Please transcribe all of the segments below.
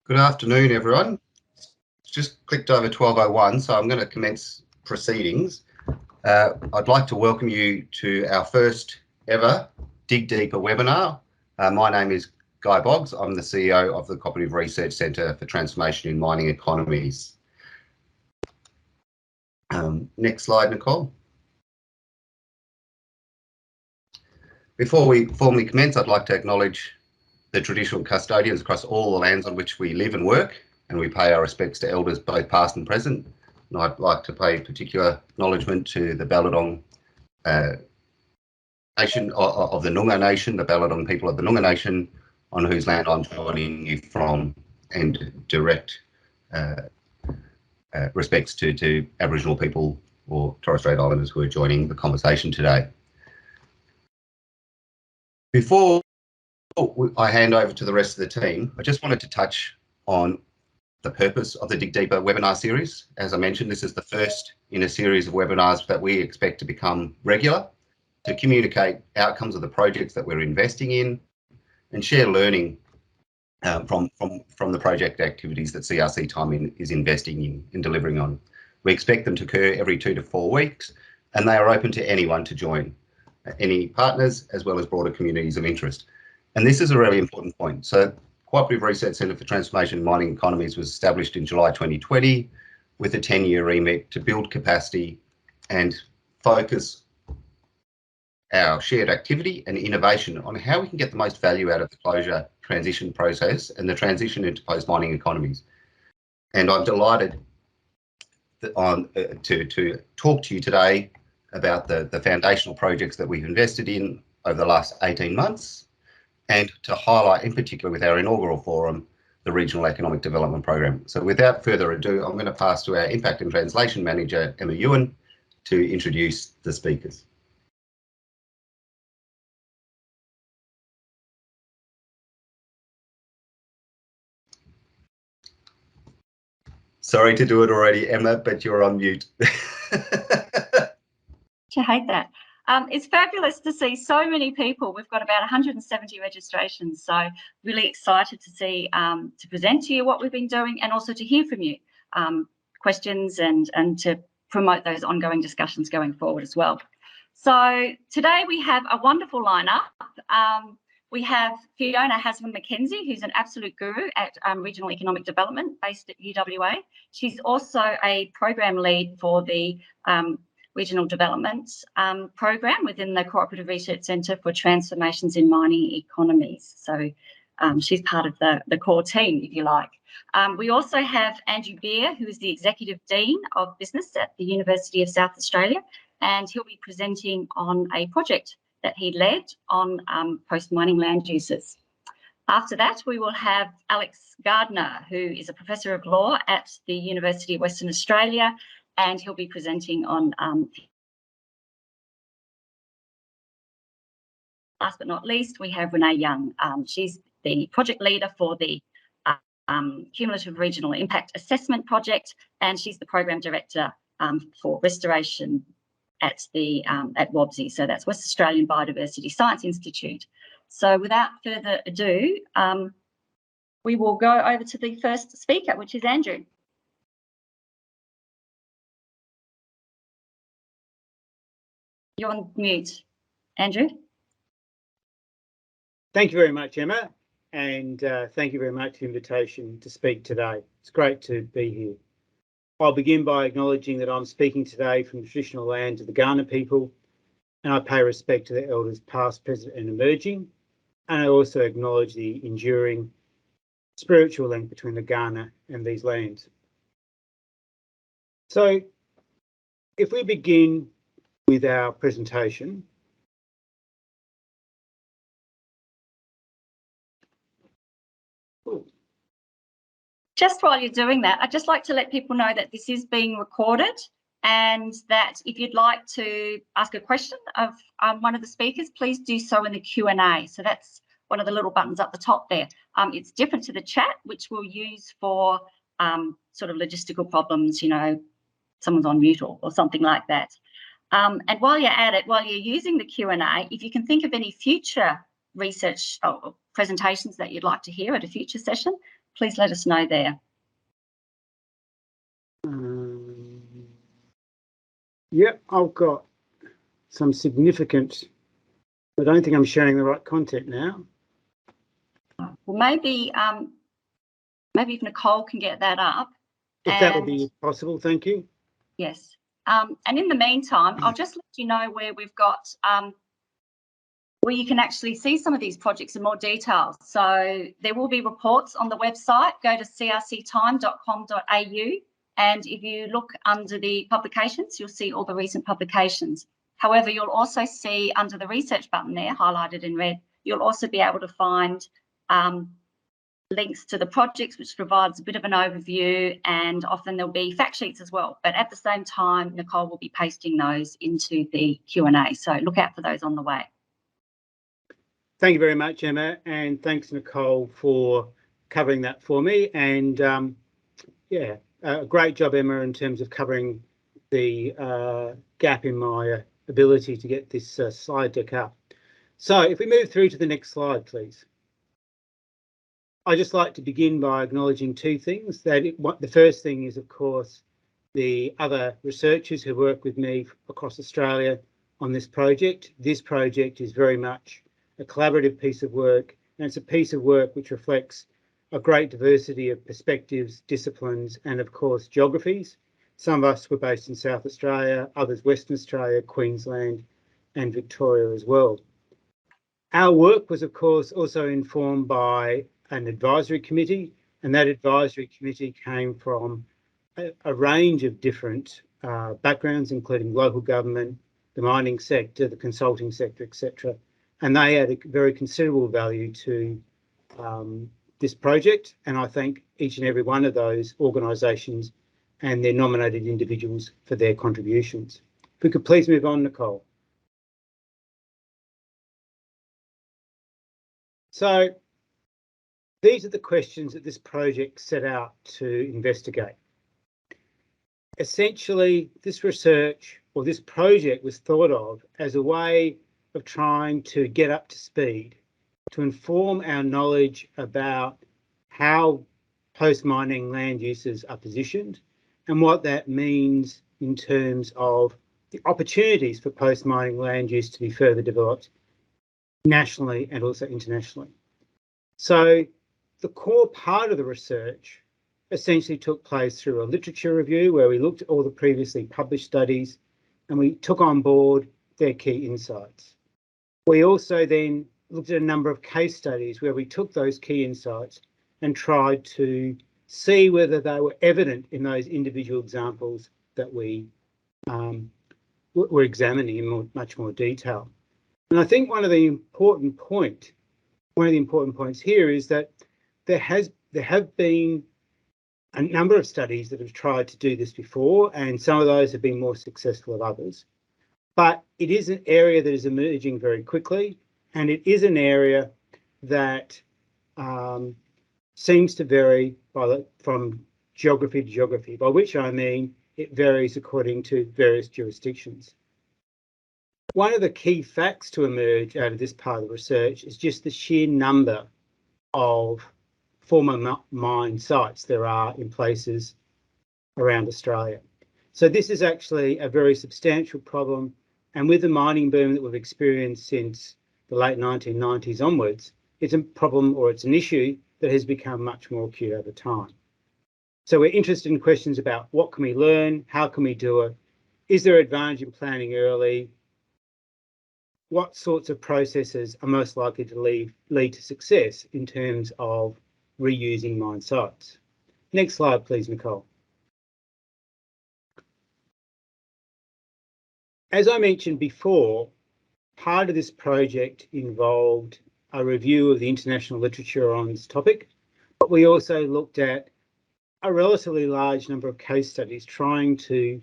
Good afternoon, everyone. Just clicked over 12:01, so I'm going to commence proceedings. I'd like to welcome you to our first ever Dig Deeper webinar. My name is Guy Boggs. I'm the CEO of the Cooperative Research Centre for Transformation in Mining Economies. Next slide, Nicole. Before we formally commence, I'd like to acknowledge the traditional custodians across all the lands on which we live and work, and we pay our respects to elders both past and present. And I'd like to pay particular acknowledgement to the Balladong Nation of the Noongar Nation, the Balladong people of the Noongar Nation, on whose land I'm joining you from, and direct respects to Aboriginal people or Torres Strait Islanders who are joining the conversation today. Before I hand over to the rest of the team, I just wanted to touch on the purpose of the Dig Deeper webinar series. As I mentioned, this is the first in a series of webinars that we expect to become regular, to communicate outcomes of the projects that we're investing in and share learning from the project activities that CRC Time is investing in and delivering on. We expect them to occur every 2 to 4 weeks, and they are open to anyone to join, any partners as well as broader communities of interest. And this is a really important point. So Cooperative Research Centre for Transformation in Mining Economies was established in July 2020 with a 10-year remit to build capacity and focus our shared activity and innovation on how we can get the most value out of the closure transition process and the transition into post-mining economies. And I'm delighted to talk to you today about the foundational projects that we've invested in over the last 18 months, and to highlight in particular with our inaugural forum, the Regional Economic Development Program. So without further ado, I'm going to pass to our Impact and Translation Manager, Emma Ewan, to introduce the speakers. Sorry to do it already, Emma, but you're on mute. I hate that. It's fabulous to see so many people. We've got about 170 registrations, so really excited to see, to present to you what we've been doing and also to hear from you, questions and to promote those ongoing discussions going forward as well. So today we have a wonderful lineup. We have Fiona Hasman-McKenzie, who's an absolute guru at Regional Economic Development based at UWA. She's also a program lead for the Regional Development Program within the Cooperative Research Centre for Transformations in Mining Economies. So she's part of the core team, if you like. We also have Andrew Beer, who is the Executive Dean of Business at the University of South Australia, and he'll be presenting on a project that he led on post-mining land uses. After that, we will have Alex Gardner, who is a Professor of Law at the University of Western Australia, and he'll be presenting on, last but not least, we have Renee Young. She's the project leader for the Cumulative Regional Impact Assessment Project, and she's the Program Director for Restoration at WABSI, so that's West Australian Biodiversity Science Institute. So without further ado, we will go over to the first speaker, which is Andrew. You're on mute, Andrew. Thank you very much, Emma, and thank you very much for the invitation to speak today. It's great to be here. I'll begin by acknowledging that I'm speaking today from the traditional lands of the Gardner people, and I pay respect to the elders past, present and emerging, and I also acknowledge the enduring spiritual link between the Gardner and these lands. So if we begin with our presentation. Just while you're doing that, I'd just like to let people know that this is being recorded, and that if you'd like to ask a question of one of the speakers, please do so in the Q&A. So that's one of the little buttons up the top there. It's different to the chat, which we'll use for sort of logistical problems, you know, someone's on mute or something like that. And while you're at it, while you're using the Q&A, if you can think of any future research or presentations that you'd like to hear at a future session, please let us know there. Yep, I've got some significant, I don't think I'm sharing the right content now. Well, maybe if Nicole can get that up. If that would be possible, thank you. Yes. And in the meantime, I'll just let you know where we've got, where you can actually see some of these projects in more detail. So there will be reports on the website. Go to crctime.com.au, and if you look under the publications, you'll see all the recent publications. However, you'll also see under the research button there, highlighted in red, you'll also be able to find links to the projects, which provides a bit of an overview, and often there'll be fact sheets as well. But at the same time, Nicole will be pasting those into the Q&A. So look out for those on the way. Thank you very much, Emma, and thanks, Nicole, for covering that for me. And yeah, great job, Emma, in terms of covering the gap in my ability to get this slide deck up. So if we move through to the next slide, please. I'd just like to begin by acknowledging two things. The first thing is, of course, the other researchers who work with me across Australia on this project. This project is very much a collaborative piece of work, and it's a piece of work which reflects a great diversity of perspectives, disciplines, and of course, geographies. Some of us were based in South Australia, others Western Australia, Queensland, and Victoria as well. Our work was, of course, also informed by an advisory committee, and that advisory committee came from a range of different backgrounds, including local government, the mining sector, the consulting sector, etc. And they add a very considerable value to this project. And I thank each and every one of those organisations and their nominated individuals for their contributions. If we could please move on, Nicole. So these are the questions that this project set out to investigate. Essentially, this research or this project was thought of as a way of trying to get up to speed, to inform our knowledge about how post-mining land uses are positioned and what that means in terms of the opportunities for post-mining land use to be further developed nationally and also internationally. So the core part of the research essentially took place through a literature review where we looked at all the previously published studies and we took on board their key insights. We also then looked at a number of case studies where we took those key insights and tried to see whether they were evident in those individual examples that we were examining in much more detail. And I think one of the important points here is that there have been a number of studies that have tried to do this before, and some of those have been more successful than others. But it is an area that is emerging very quickly, and it is an area that seems to vary from geography to geography, by which I mean it varies according to various jurisdictions. One of the key facts to emerge out of this part of the research is just the sheer number of former mine sites there are in places around Australia. So this is actually a very substantial problem, and with the mining boom that we've experienced since the late 1990s onwards, it's a problem, or it's an issue that has become much more acute over time. So we're interested in questions about what can we learn, how can we do it, is there advantage in planning early, what sorts of processes are most likely to lead to success in terms of reusing mine sites. Next slide, please, Nicole. As I mentioned before, part of this project involved a review of the international literature on this topic, but we also looked at a relatively large number of case studies trying to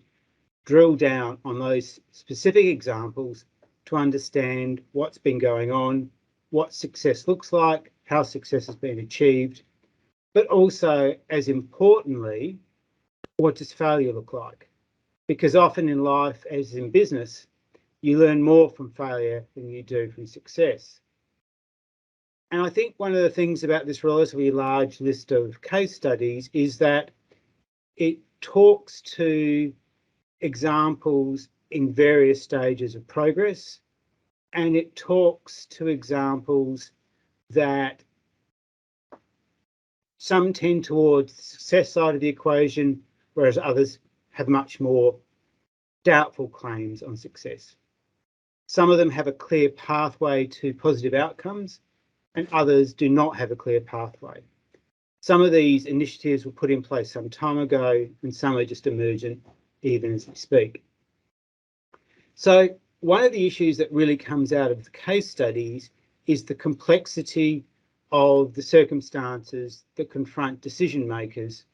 drill down on those specific examples to understand what's been going on, what success looks like, how success has been achieved, but also, as importantly, what does failure look like? Because often in life, as in business, you learn more from failure than you do from success. And I think one of the things about this relatively large list of case studies is that it talks to examples in various stages of progress, and it talks to examples that some tend towards the success side of the equation, whereas others have much more doubtful claims on success. Some of them have a clear pathway to positive outcomes, and others do not have a clear pathway. Some of these initiatives were put in place some time ago, and some are just emergent even as we speak. So one of the issues that really comes out of the case studies is the complexity of the circumstances that confront decision makers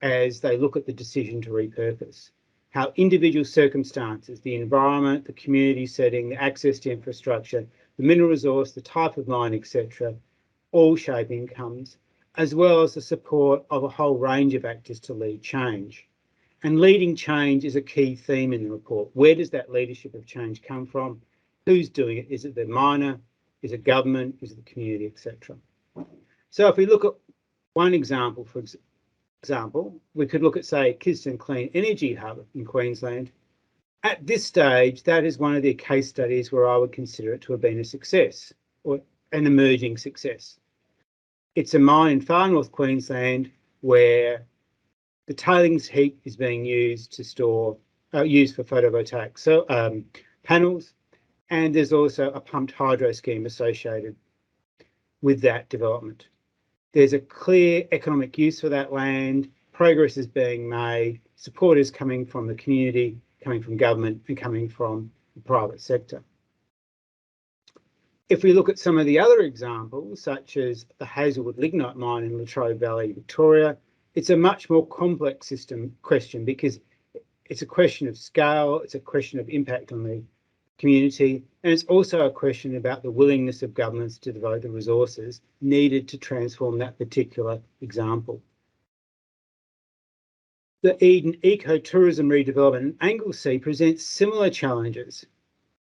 as they look at the decision to repurpose. How individual circumstances, the environment, the community setting, the access to infrastructure, the mineral resource, the type of mine, etc., all shape incomes, as well as the support of a whole range of actors to lead change. And leading change is a key theme in the report. Where does that leadership of change come from? Who's doing it? Is it the miner? Is it government? Is it the community, etc.? So if we look at one example, for example, we could look at, say, Kiston Clean Energy Hub in Queensland. At this stage, that is one of the case studies where I would consider it to have been a success or an emerging success. It's a mine in far north Queensland where the tailings heap is being used to store, used for photovoltaic panels, and there's also a pumped hydro scheme associated with that development. There's a clear economic use for that land, progress is being made, support is coming from the community, coming from government, and coming from the private sector. If we look at some of the other examples, such as the Hazelwood lignite mine in Latrobe Valley, Victoria, it's a much more complex question because it's a question of scale, it's a question of impact on the community, and it's also a question about the willingness of governments to devote the resources needed to transform that particular example. The Eden ecotourism redevelopment in Anglesea presents similar challenges,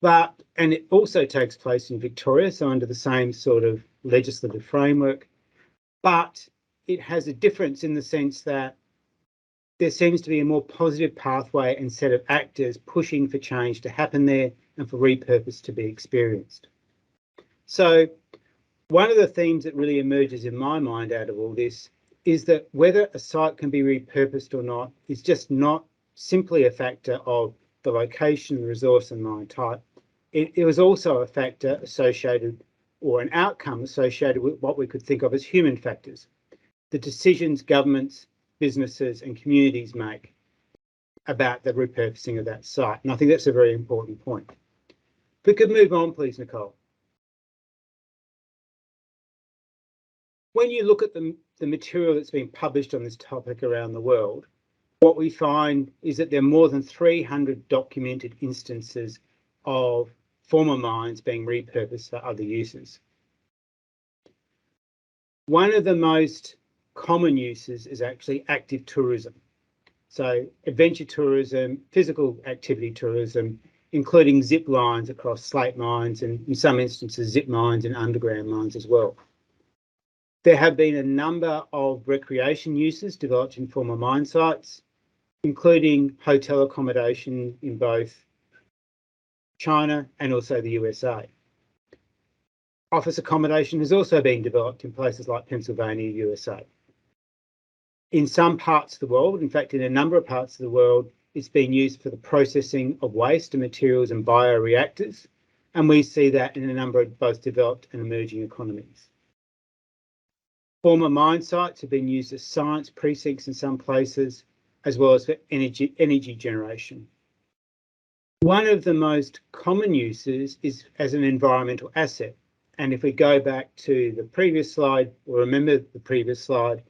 and it also takes place in Victoria, so under the same sort of legislative framework, but it has a difference in the sense that there seems to be a more positive pathway and set of actors pushing for change to happen there and for repurpose to be experienced. So one of the themes that really emerges in my mind out of all this is that whether a site can be repurposed or not is just not simply a factor of the location, resource and mine type. It was also a factor associated or an outcome associated with what we could think of as human factors, the decisions governments, businesses and communities make about the repurposing of that site. And I think that's a very important point. If we could move on, please, Nicole. When you look at the material that's been published on this topic around the world, what we find is that there are more than 300 documented instances of former mines being repurposed for other uses. One of the most common uses is actually active tourism. So adventure tourism, physical activity tourism, including zip lines across slate mines and in some instances zip mines and underground mines as well. There have been a number of recreation uses developed in former mine sites, including hotel accommodation in both China and also the USA. Office accommodation has also been developed in places like Pennsylvania, USA. In some parts of the world, in fact, in a number of parts of the world, it's been used for the processing of waste and materials and bioreactors, and we see that in a number of both developed and emerging economies. Former mine sites have been used as science precincts in some places, as well as for energy generation. One of the most common uses is as an environmental asset. And if we go back to the previous slide, or remember the previous slide,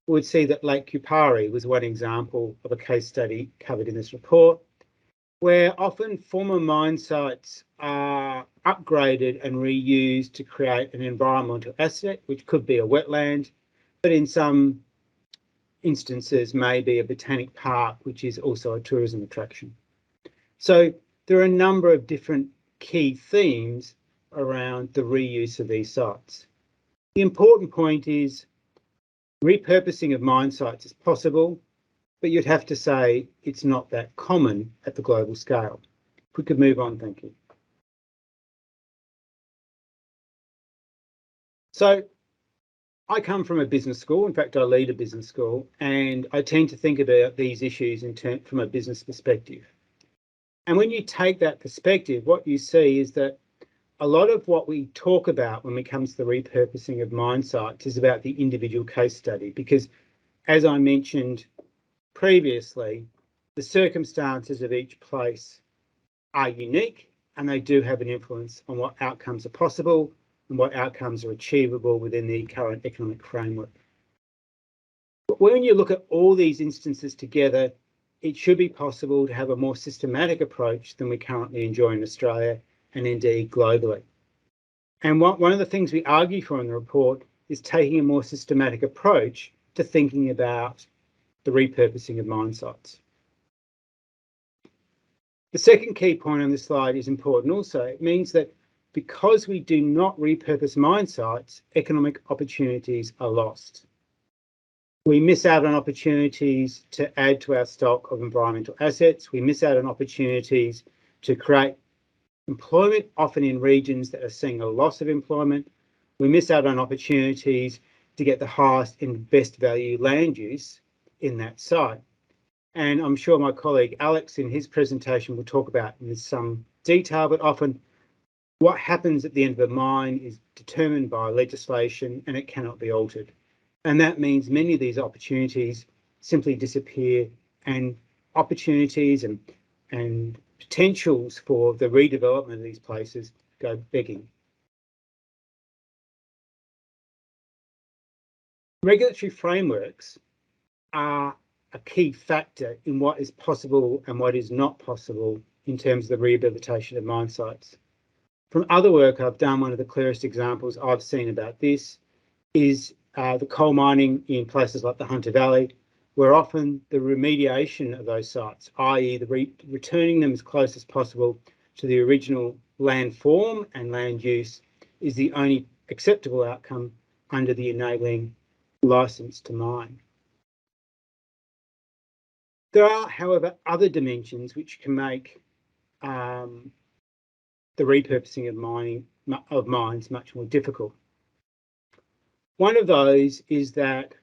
we would see that Lake Kupari was one example of a case study covered in this report, where often former mine sites are upgraded and reused to create an environmental asset, which could be a wetland, but in some instances may be a botanic park, which is also a tourism attraction. So there are a number of different key themes around the reuse of these sites. The important point is repurposing of mine sites is possible, but you'd have to say it's not that common at the global scale. If we could move on, thank you. So I come from a business school. In fact, I lead a business school, and I tend to think about these issues from a business perspective. And when you take that perspective, what you see is that a lot of what we talk about when it comes to the repurposing of mine sites is about the individual case study, because as I mentioned previously, the circumstances of each place are unique and they do have an influence on what outcomes are possible and what outcomes are achievable within the current economic framework. But when you look at all these instances together, it should be possible to have a more systematic approach than we currently enjoy in Australia and indeed globally. And one of the things we argue for in the report is taking a more systematic approach to thinking about the repurposing of mine sites. The second key point on this slide is important also. It means that because we do not repurpose mine sites, economic opportunities are lost. We miss out on opportunities to add to our stock of environmental assets. We miss out on opportunities to create employment, often in regions that are seeing a loss of employment. We miss out on opportunities to get the highest and best value land use in that site. And I'm sure my colleague Alex in his presentation will talk about in some detail, but often what happens at the end of a mine is determined by legislation and it cannot be altered. And that means many of these opportunities simply disappear, and opportunities and potentials for the redevelopment of these places go begging. Regulatory frameworks are a key factor in what is possible and what is not possible in terms of the rehabilitation of mine sites. From other work I've done, one of the clearest examples I've seen about this is the coal mining in places like the Hunter Valley, where often the remediation of those sites, i.e. returning them as close as possible to the original land form and land use, is the only acceptable outcome under the enabling licence to mine. There are, however, other dimensions which can make the repurposing of mines much more difficult. One of those is that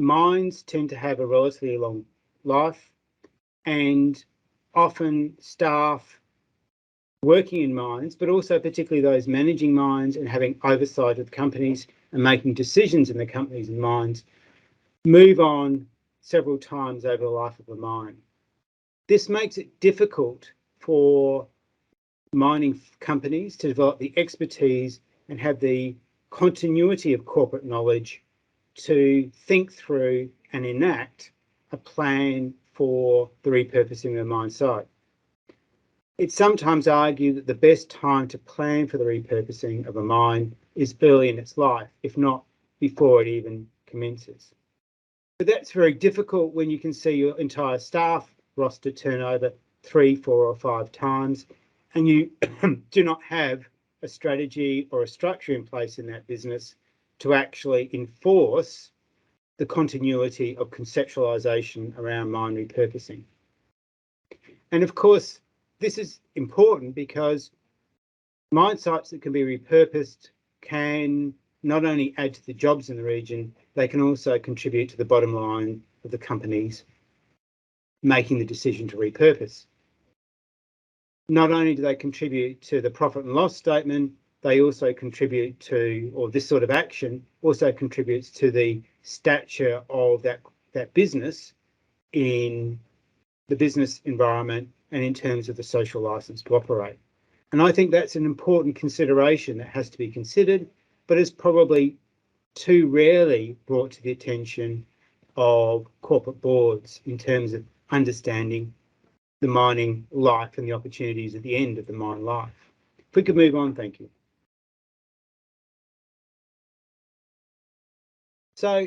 mines tend to have a relatively long life, and often staff working in mines, but also particularly those managing mines and having oversight of companies and making decisions in the companies and mines, move on several times over the life of a mine. This makes it difficult for mining companies to develop the expertise and have the continuity of corporate knowledge to think through and enact a plan for the repurposing of a mine site. It's sometimes argued that the best time to plan for the repurposing of a mine is early in its life, if not before it even commences. But that's very difficult when you can see your entire staff roster turnover 3, 4 or 5 times, and you do not have a strategy or a structure in place in that business to actually enforce the continuity of conceptualisation around mine repurposing. And of course, this is important because mine sites that can be repurposed can not only add to the jobs in the region, they can also contribute to the bottom line of the companies making the decision to repurpose. Not only do they contribute to the profit and loss statement, they also contribute to, or this sort of action also contributes to the stature of that business in the business environment and in terms of the social license to operate. And I think that's an important consideration that has to be considered, but is probably too rarely brought to the attention of corporate boards in terms of understanding the mining life and the opportunities at the end of the mine life. If we could move on, thank you. So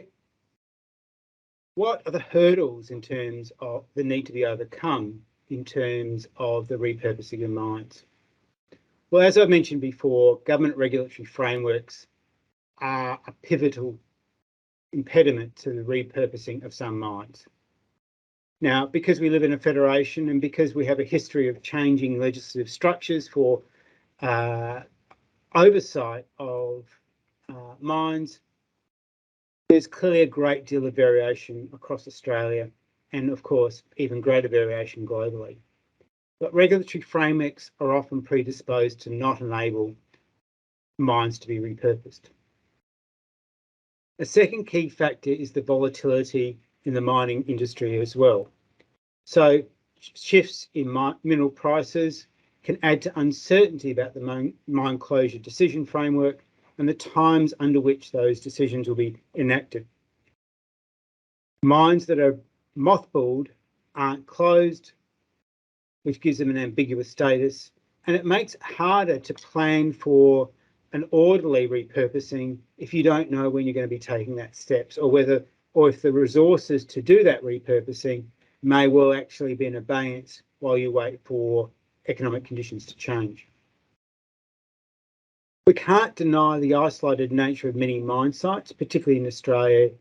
what are the hurdles in terms of the need to be overcome in terms of the repurposing of mines? Well, as I mentioned before, government regulatory frameworks are a pivotal impediment to the repurposing of some mines. Now, because we live in a federation and because we have a history of changing legislative structures for oversight of mines, there's clearly a great deal of variation across Australia and, of course, even greater variation globally. But regulatory frameworks are often predisposed to not enable mines to be repurposed. A second key factor is the volatility in the mining industry as well. So shifts in mineral prices can add to uncertainty about the mine closure decision framework and the times under which those decisions will be enacted. Mines that are mothballed aren't closed, which gives them an ambiguous status, and it makes it harder to plan for an orderly repurposing if you don't know when you're going to be taking that steps, or if the resources to do that repurposing may well actually be in abeyance while you wait for economic conditions to change. We can't deny the isolated nature of many mine sites, particularly in Australia,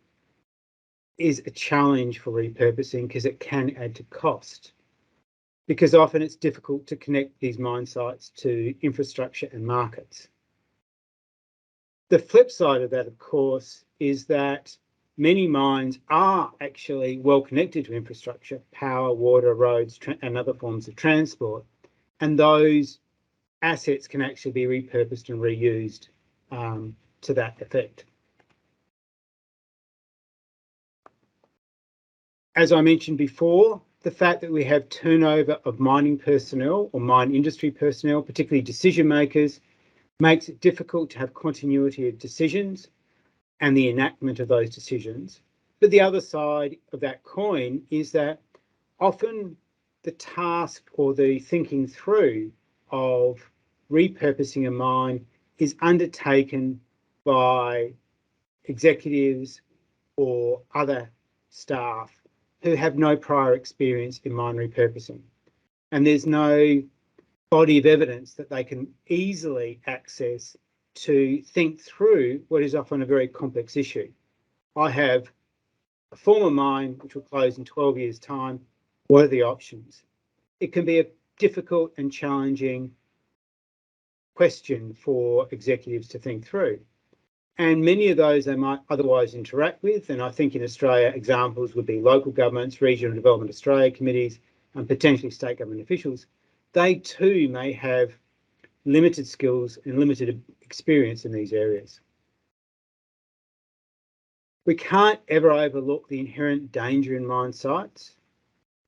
is a challenge for repurposing because it can add to cost. Because often it's difficult to connect these mine sites to infrastructure and markets. The flip side of that, of course, is that many mines are actually well connected to infrastructure, power, water, roads, and other forms of transport. And those assets can actually be repurposed and reused to that effect. As I mentioned before, the fact that we have turnover of mining personnel or mine industry personnel, particularly decision makers, makes it difficult to have continuity of decisions and the enactment of those decisions. But the other side of that coin is that often the task or the thinking through of repurposing a mine is undertaken by executives or other staff who have no prior experience in mine repurposing. And there's no body of evidence that they can easily access to think through what is often a very complex issue. I have a former mine which will close in 12 years' time. What are the options? It can be a difficult and challenging question for executives to think through. And many of those they might otherwise interact with. And I think in Australia, examples would be local governments, Regional Development Australia committees, and potentially state government officials. They too may have limited skills and limited experience in these areas. We can't ever overlook the inherent danger in mine sites.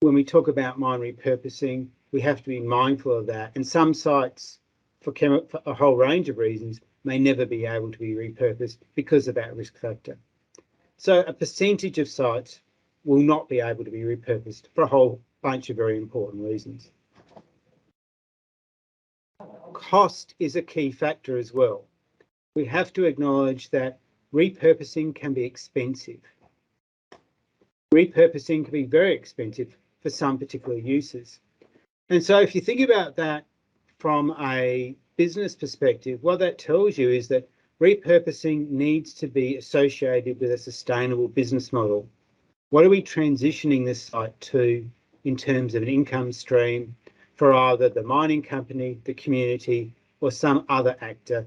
When we talk about mine repurposing, we have to be mindful of that. And some sites, for a whole range of reasons, may never be able to be repurposed because of that risk factor. So a percentage of sites will not be able to be repurposed for a whole bunch of very important reasons. Cost is a key factor as well. We have to acknowledge that repurposing can be expensive. Repurposing can be very expensive for some particular uses. And so if you think about that from a business perspective, what that tells you is that repurposing needs to be associated with a sustainable business model. What are we transitioning this site to in terms of an income stream for either the mining company, the community, or some other actor,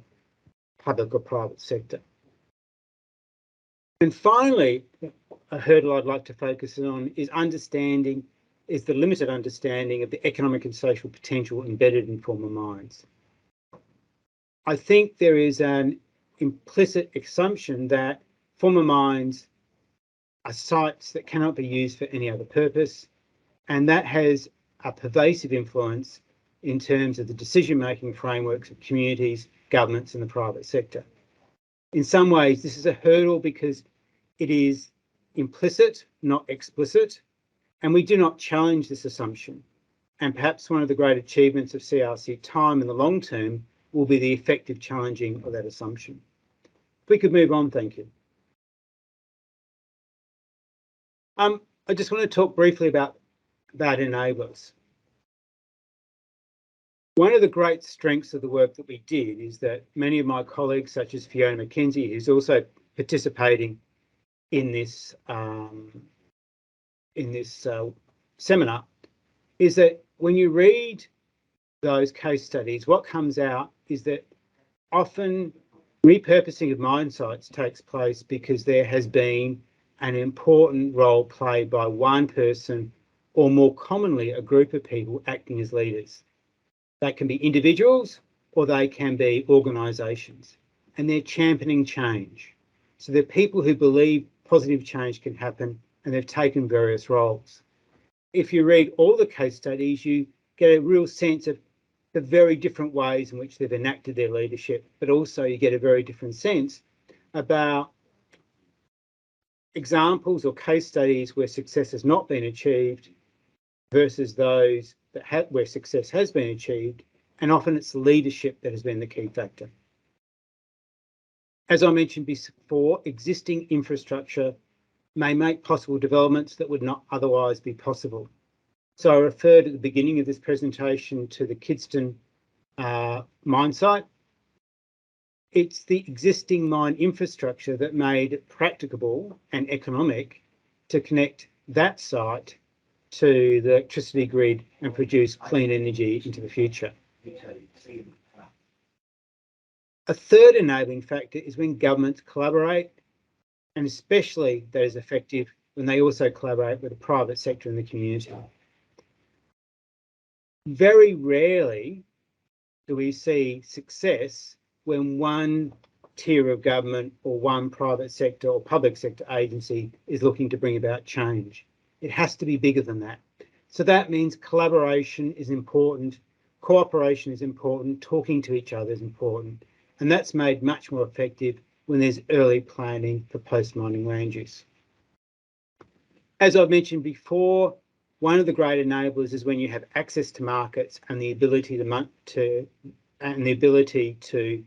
public or private sector? And finally, a hurdle I'd like to focus on is the limited understanding of the economic and social potential embedded in former mines. I think there is an implicit assumption that former mines are sites that cannot be used for any other purpose, and that has a pervasive influence in terms of the decision-making frameworks of communities, governments, and the private sector. In some ways, this is a hurdle because it is implicit, not explicit, and we do not challenge this assumption. And perhaps one of the great achievements of CRC time in the long term will be the effective challenging of that assumption. If we could move on, thank you. I just want to talk briefly about enablers. One of the great strengths of the work that we did is that many of my colleagues, such as Fiona McKenzie, who's also participating in this seminar, is that when you read those case studies, what comes out is that often repurposing of mine sites takes place because there has been an important role played by one person, or more commonly, a group of people acting as leaders. They can be individuals or they can be organisations, and they're championing change. So they're people who believe positive change can happen, and they've taken various roles. If you read all the case studies, you get a real sense of the very different ways in which they've enacted their leadership, but also you get a very different sense about examples or case studies where success has not been achieved versus those that where success has been achieved, and often it's leadership that has been the key factor. As I mentioned before, existing infrastructure may make possible developments that would not otherwise be possible. So I referred at the beginning of this presentation to the Kidston mine site. It's the existing mine infrastructure that made it practicable and economic to connect that site to the electricity grid and produce clean energy into the future. A third enabling factor is when governments collaborate, and especially that is effective when they also collaborate with the private sector and the community. Very rarely do we see success when one tier of government or one private sector or public sector agency is looking to bring about change. It has to be bigger than that. So that means collaboration is important, cooperation is important, talking to each other is important, and that's made much more effective when there's early planning for post-mining land use. As I've mentioned before, one of the great enablers is when you have access to markets and the ability to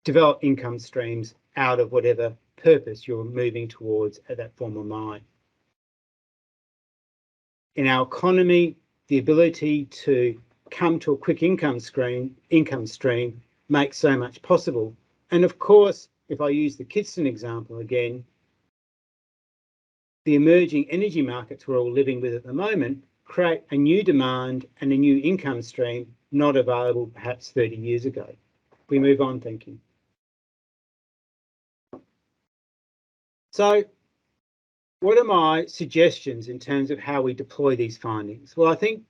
develop income streams out of whatever purpose you're moving towards at that former mine. In our economy, the ability to come to a quick income stream makes so much possible. And of course, if I use the Kidston example again, the emerging energy markets we're all living with at the moment create a new demand and a new income stream not available perhaps 30 years ago. We move on, thank you. So what are my suggestions in terms of how we deploy these findings? Well, I think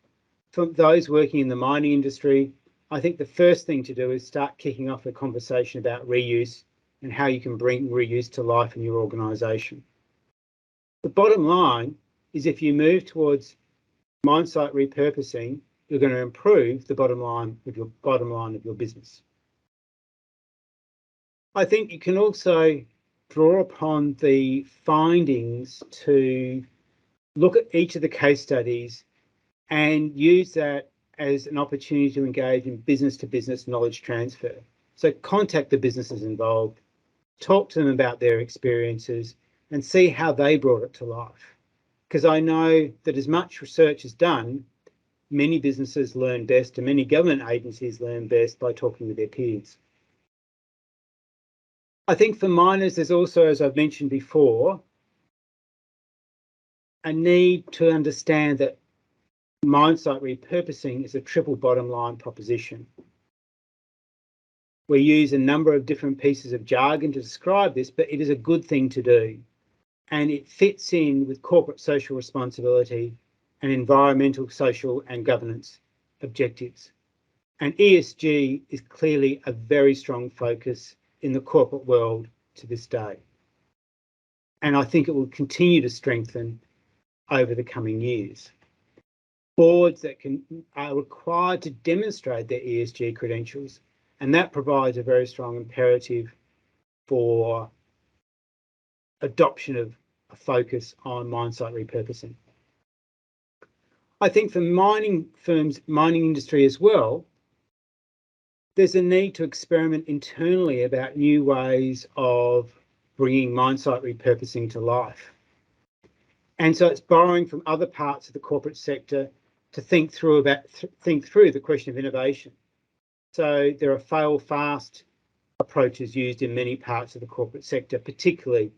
for those working in the mining industry, I think the first thing to do is start kicking off a conversation about reuse and how you can bring reuse to life in your organisation. The bottom line is if you move towards mine site repurposing, you're going to improve the bottom line of your business. I think you can also draw upon the findings to look at each of the case studies and use that as an opportunity to engage in business-to-business knowledge transfer. So contact the businesses involved, talk to them about their experiences, and see how they brought it to life. Because I know that as much research is done, many businesses learn best and many government agencies learn best by talking with their peers. I think for miners, there's also, as I've mentioned before, a need to understand that mine site repurposing is a triple bottom line proposition. We use a number of different pieces of jargon to describe this, but it is a good thing to do. And it fits in with corporate social responsibility and environmental, social and governance objectives. And ESG is clearly a very strong focus in the corporate world to this day. And I think it will continue to strengthen over the coming years. Boards that are required to demonstrate their ESG credentials, and that provides a very strong imperative for adoption of a focus on mine site repurposing. I think for mining firms, mining industry as well, there's a need to experiment internally about new ways of bringing mine site repurposing to life. And so it's borrowing from other parts of the corporate sector to think through the question of innovation. So there are fail-fast approaches used in many parts of the corporate sector, particularly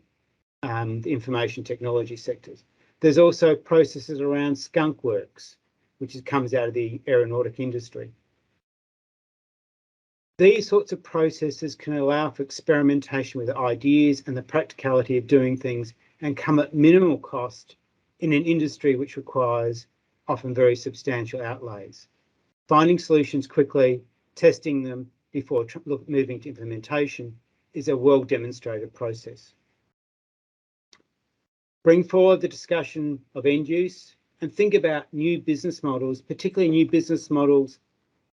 the information technology sectors. There's also processes around skunk works, which comes out of the aeronautic industry. These sorts of processes can allow for experimentation with ideas and the practicality of doing things and come at minimal cost in an industry which requires often very substantial outlays. Finding solutions quickly, testing them before moving to implementation is a well-demonstrated process. Bring forward the discussion of end use and think about new business models, particularly new business models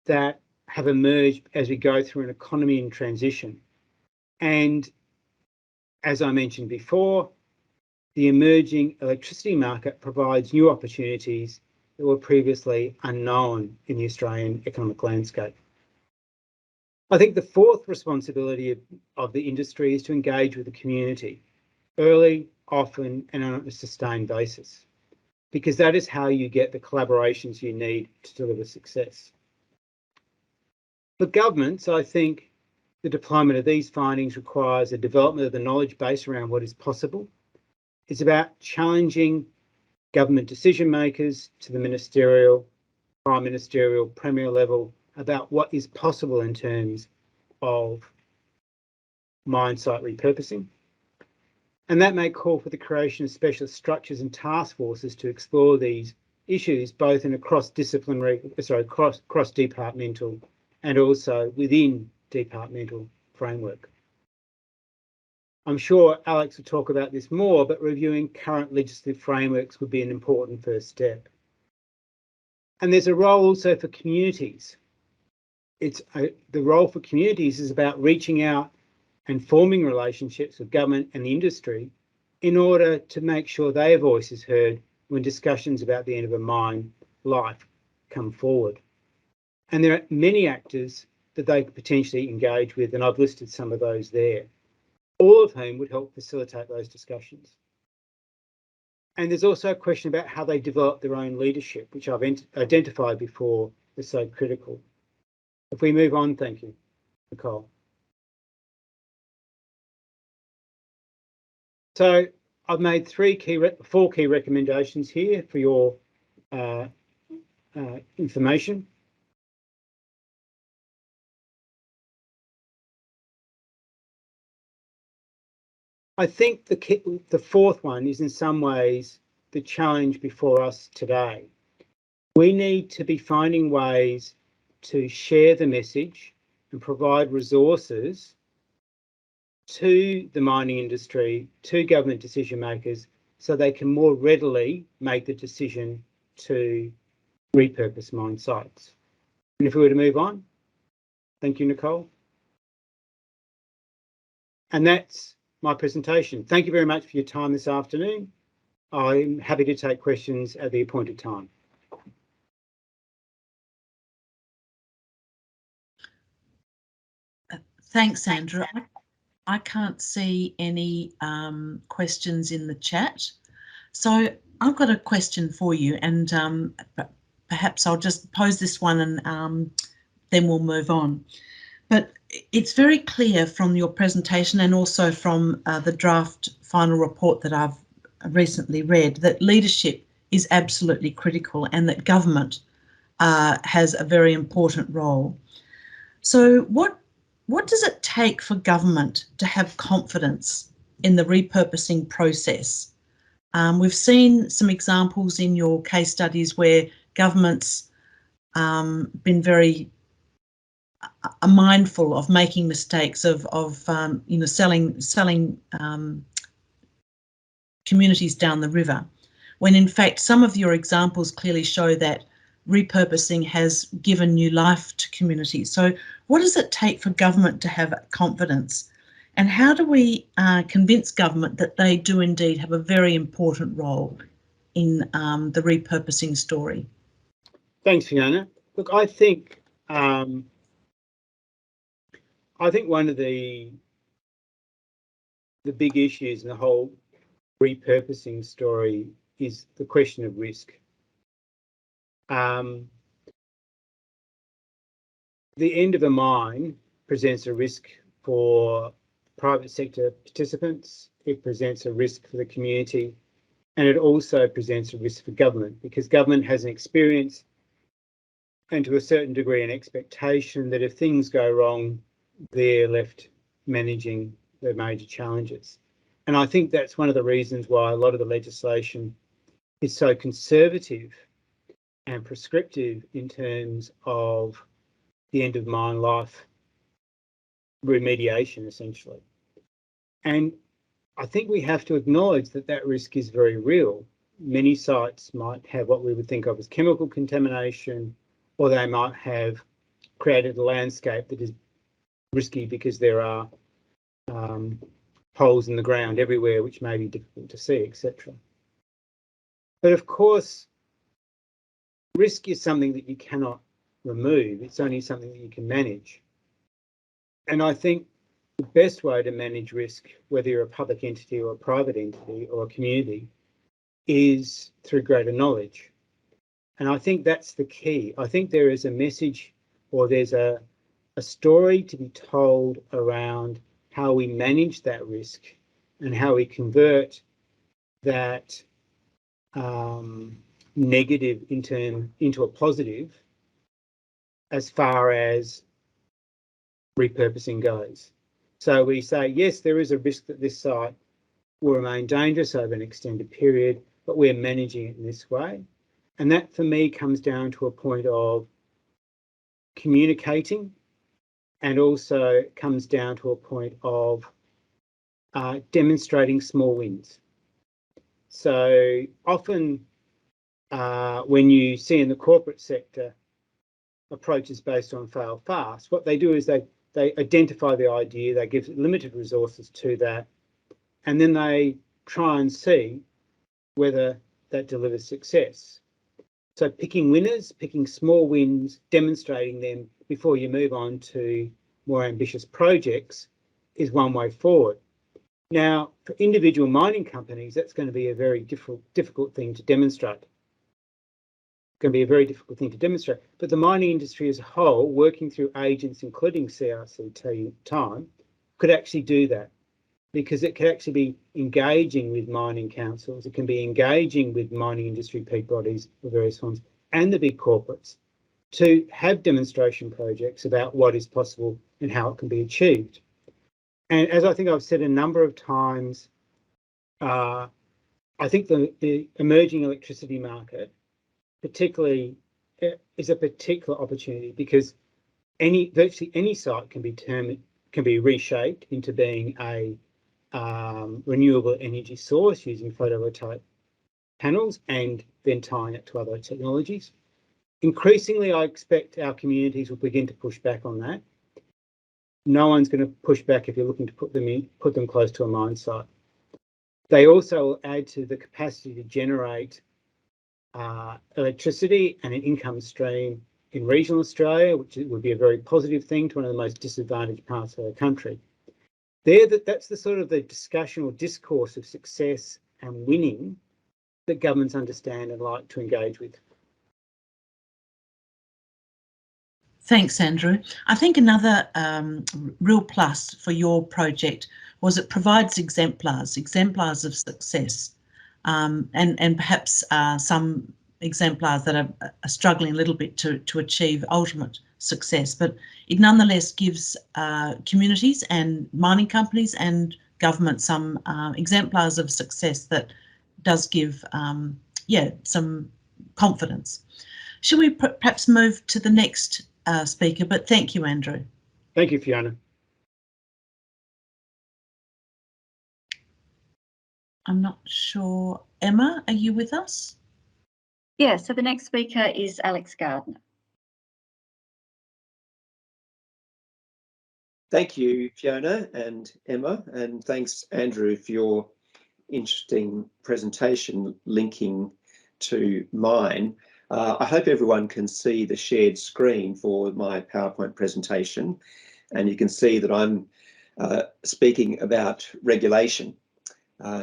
that have emerged as we go through an economy in transition. And as I mentioned before, the emerging electricity market provides new opportunities that were previously unknown in the Australian economic landscape. I think the fourth responsibility of the industry is to engage with the community early, often, and on a sustained basis, because that is how you get the collaborations you need to deliver success. For governments, I think the deployment of these findings requires a development of the knowledge base around what is possible. It's about challenging government decision makers to the ministerial, prime ministerial, premier level about what is possible in terms of mine site repurposing. And that may call for the creation of specialist structures and task forces to explore these issues, both in a cross-departmental and also within departmental framework. I'm sure Alex will talk about this more, but reviewing current legislative frameworks would be an important first step. And there's a role also for communities. The role for communities is about reaching out and forming relationships with government and the industry in order to make sure their voice is heard when discussions about the end of a mine life come forward. And there are many actors that they could potentially engage with, and I've listed some of those there, all of whom would help facilitate those discussions. And there's also a question about how they develop their own leadership, which I've identified before is so critical. If we move on, thank you, Nicole. So I've made four key recommendations here for your information. I think the fourth one is in some ways the challenge before us today. We need to be finding ways to share the message and provide resources to the mining industry, to government decision makers, so they can more readily make the decision to repurpose mine sites. And if we were to move on, thank you, Nicole. And that's my presentation. Thank you very much for your time this afternoon. I'm happy to take questions at the appointed time. Thanks, Andrew. I can't see any questions in the chat. So I've got a question for you, and perhaps I'll just pose this one and then we'll move on. But it's very clear from your presentation and also from the draft final report that I've recently read that leadership is absolutely critical and that government has a very important role. So what does it take for government to have confidence in the repurposing process? We've seen some examples in your case studies where governments been very mindful of making mistakes, of selling communities down the river, when in fact some of your examples clearly show that repurposing has given new life to communities. So what does it take for government to have confidence? And how do we convince government that they do indeed have a very important role in the repurposing story? Thanks, Fiona. Look, I think one of the big issues in the whole repurposing story is the question of risk. The end of a mine presents a risk for private sector participants, it presents a risk for the community, and it also presents a risk for government, because government has an experience and to a certain degree an expectation that if things go wrong, they're left managing the major challenges. And I think that's one of the reasons why a lot of the legislation is so conservative and prescriptive in terms of the end of mine life remediation, essentially. And I think we have to acknowledge that that risk is very real. Many sites might have what we would think of as chemical contamination, or they might have created a landscape that is risky because there are holes in the ground everywhere which may be difficult to see, etc. But of course, risk is something that you cannot remove. It's only something that you can manage. And I think the best way to manage risk, whether you're a public entity or a private entity or a community, is through greater knowledge. And I think that's the key. I think there is a message, or there's a story to be told around how we manage that risk and how we convert that negative into a positive as far as repurposing goes. So we say, yes, there is a risk that this site will remain dangerous over an extended period, but we're managing it in this way. And that for me comes down to a point of communicating, and also comes down to a point of demonstrating small wins. So often when you see in the corporate sector approaches based on fail fast, what they do is they identify the idea, they give limited resources to that, and then they try and see whether that delivers success. So picking winners, picking small wins, demonstrating them before you move on to more ambitious projects is one way forward. Now, for individual mining companies, that's going to be a very difficult thing to demonstrate. It's going to be a very difficult thing to demonstrate. But the mining industry as a whole, working through agents, including CRCT time, could actually do that, because it could actually be engaging with mining councils, it can be engaging with mining industry peak bodies of various forms and the big corporates to have demonstration projects about what is possible and how it can be achieved. And as I think I've said a number of times, I think the emerging electricity market particularly is a particular opportunity, because virtually any site can be reshaped into being a renewable energy source using photovoltaic panels and then tying it to other technologies. Increasingly, I expect our communities will begin to push back on that. No one's going to push back if you're looking to put them close to a mine site. They also add to the capacity to generate electricity and an income stream in regional Australia, which would be a very positive thing to one of the most disadvantaged parts of the country. That's the sort of the discussion or discourse of success and winning that governments understand and like to engage with. Thanks, Andrew. I think another real plus for your project was it provides exemplars of success, and perhaps some exemplars that are struggling a little bit to achieve ultimate success, but it nonetheless gives communities and mining companies and government some exemplars of success that does give some confidence. Should we perhaps move to the next speaker? But thank you, Andrew. Thank you, Fiona. I'm not sure. Emma, are you with us? Yeah, so the next speaker is Alex Gardner. Thank you, Fiona and Emma, and thanks, Andrew, for your interesting presentation linking to mine. I hope everyone can see the shared screen for my PowerPoint presentation, and you can see that I'm speaking about regulation.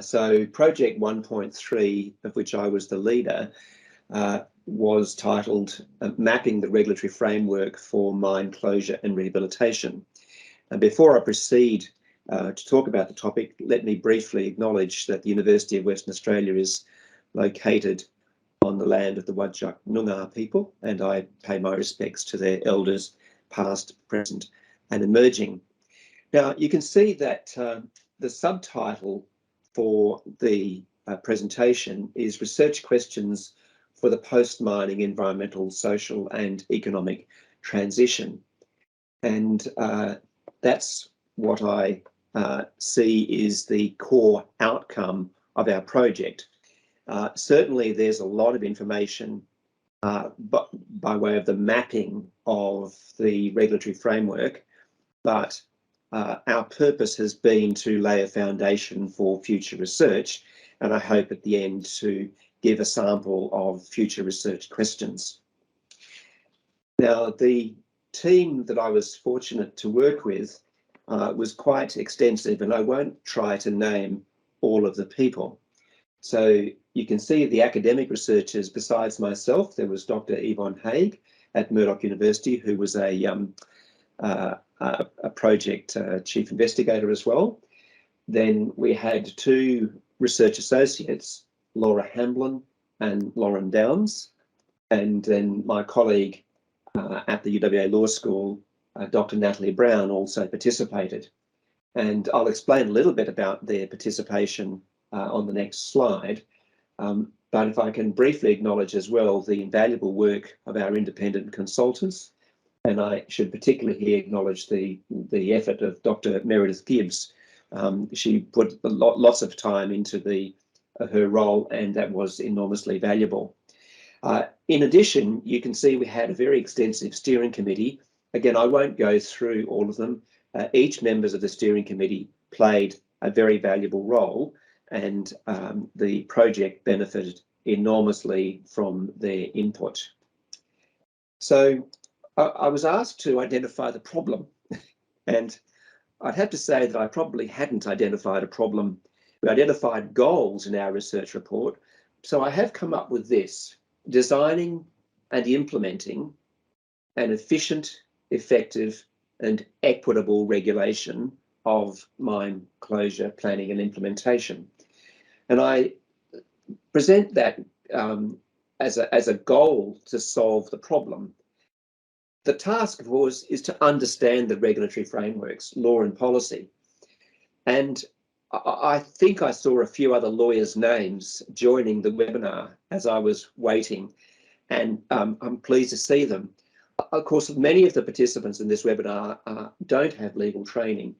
So Project 1.3, of which I was the leader, was titled Mapping the Regulatory Framework for Mine Closure and Rehabilitation. And before I proceed to talk about the topic, let me briefly acknowledge that the University of Western Australia is located on the land of the Wadjuk Noongar people, and I pay my respects to their elders, past, present, and emerging. Now, you can see that the subtitle for the presentation is Research Questions for the Post-Mining Environmental, Social and Economic Transition. And that's what I see is the core outcome of our project. Certainly, there's a lot of information but by way of the mapping of the regulatory framework, but our purpose has been to lay a foundation for future research, and I hope at the end to give a sample of future research questions. Now, the team that I was fortunate to work with was quite extensive, and I won't try to name all of the people. So you can see the academic researchers besides myself. There was Dr. Yvonne Haig at Murdoch University, who was a project chief investigator as well. Then we had two research associates, Laura Hamblin and Lauren Downs, and then my colleague at the UWA Law School, Dr. Natalie Brown, also participated. And I'll explain a little bit about their participation on the next slide. But if I can briefly acknowledge as well the invaluable work of our independent consultants, and I should particularly here acknowledge the effort of Dr. Meredith Gibbs. She put lots of time into her role, and that was enormously valuable. In addition, you can see we had a very extensive steering committee. Again, I won't go through all of them. Each members of the steering committee played a very valuable role, and the project benefited enormously from their input. So I was asked to identify the problem, and I'd have to say that I probably hadn't identified a problem. We identified goals in our research report. So I have come up with this: designing and implementing an efficient, effective and equitable regulation of mine closure planning and implementation. And I present that as a goal to solve the problem. The task, of course, is to understand the regulatory frameworks, law and policy. And I think I saw a few other lawyers' names joining the webinar as I was waiting, and I'm pleased to see them. Of course, many of the participants in this webinar don't have legal training,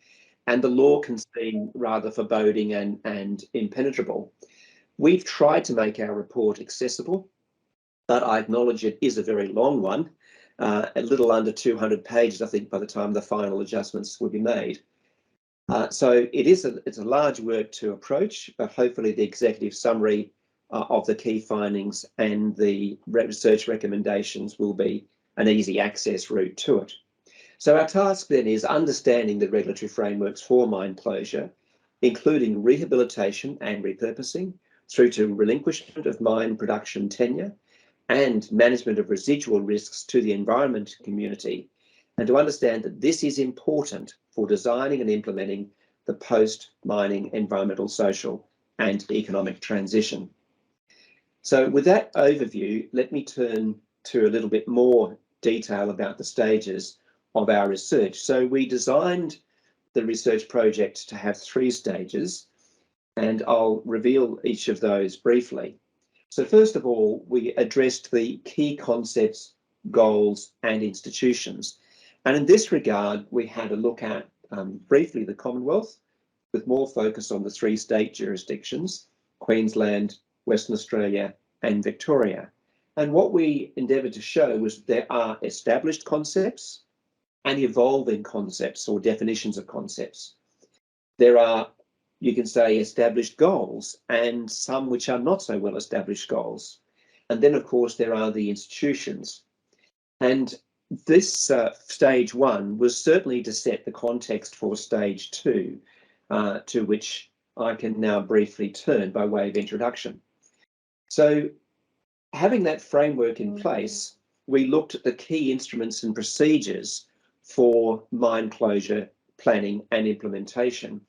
and the law can seem rather foreboding and impenetrable. We've tried to make our report accessible, but I acknowledge it is a very long one. A little under 200 pages, I think, by the time the final adjustments will be made. So it's a large work to approach, but hopefully the executive summary of the key findings and the research recommendations will be an easy access route to it. So our task then is understanding the regulatory frameworks for mine closure, including rehabilitation and repurposing, through to relinquishment of mine production tenure, and management of residual risks to the environment community, and to understand that this is important for designing and implementing the post-mining environmental, social and economic transition. So with that overview, let me turn to a little bit more detail about the stages of our research. So we designed the research project to have 3 stages, and I'll reveal each of those briefly. So first of all, we addressed the key concepts, goals and institutions. And in this regard, we had a look at briefly the Commonwealth, with more focus on the 3 state jurisdictions, Queensland, Western Australia and Victoria. And what we endeavoured to show was there are established concepts and evolving concepts or definitions of concepts. There are, you can say, established goals and some which are not so well established goals. And then, of course, there are the institutions. And this stage 1 was certainly to set the context for stage 2, to which I can now briefly turn by way of introduction. So having that framework in place, we looked at the key instruments and procedures for mine closure planning and implementation.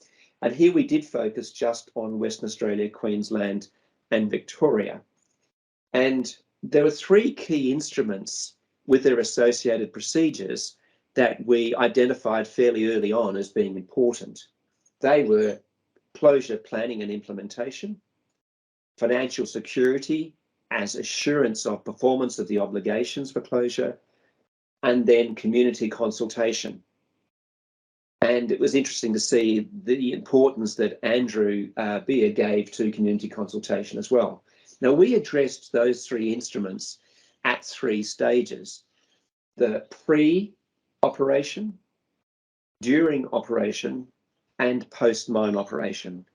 And here we did focus just on Western Australia, Queensland and Victoria. And there were three key instruments with their associated procedures that we identified fairly early on as being important. They were closure planning and implementation, financial security as assurance of performance of the obligations for closure, and then community consultation. And it was interesting to see the importance that Andrew Beer gave to community consultation as well. Now, we addressed those three instruments at three stages: the pre-operation, during operation, and post-mine operation.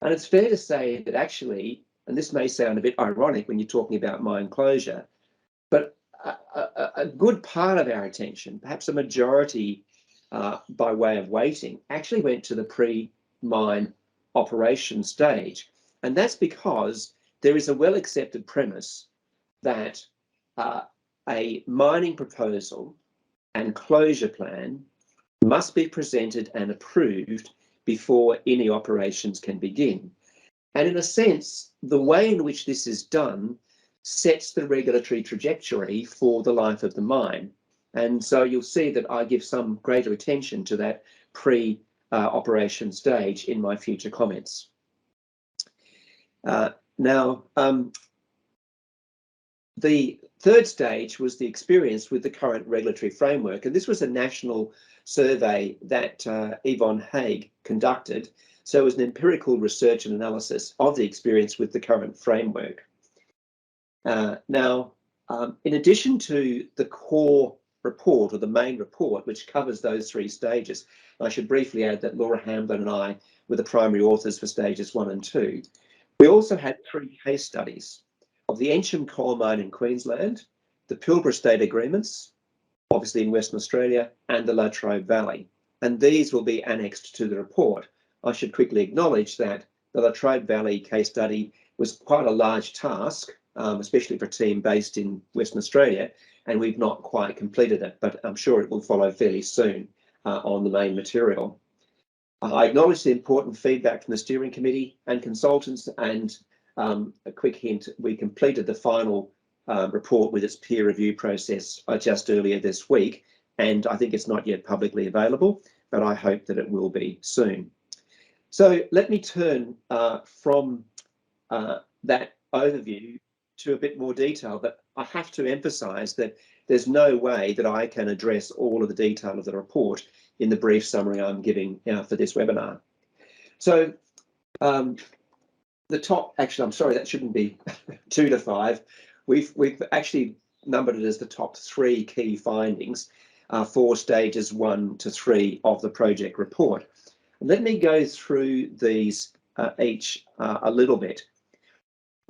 And it's fair to say that actually, and this may sound a bit ironic when you're talking about mine closure, but a good part of our attention, perhaps a majority by way of weighting, actually went to the pre-mine operation stage. And that's because there is a well-accepted premise that a mining proposal and closure plan must be presented and approved before any operations can begin. And in a sense, the way in which this is done sets the regulatory trajectory for the life of the mine. And so you'll see that I give some greater attention to that pre-operation stage in my future comments. Now, the third stage was the experience with the current regulatory framework. And this was a national survey that Yvonne Haig conducted. So it was an empirical research and analysis of the experience with the current framework. Now, in addition to the core report, or the main report, which covers those three stages, I should briefly add that Laura Hamblin and I were the primary authors for stages 1 and 2. We also had 3 case studies of the Ensham coal mine in Queensland, the Pilbara State agreements, obviously in Western Australia, and the Latrobe Valley. And these will be annexed to the report. I should quickly acknowledge that the Latrobe Valley case study was quite a large task, especially for a team based in Western Australia, and we've not quite completed it, but I'm sure it will follow fairly soon on the main material. I acknowledge the important feedback from the steering committee and consultants, and a quick hint, we completed the final report with its peer review process just earlier this week, and I think it's not yet publicly available, but I hope that it will be soon. So let me turn from that overview to a bit more detail, but I have to emphasise that there's no way that I can address all of the detail of the report in the brief summary I'm giving for this webinar. So the top, actually, I'm sorry, that shouldn't be 2 to 5. We've actually numbered it as the top 3 key findings for stages 1 to 3 of the project report. Let me go through these each a little bit.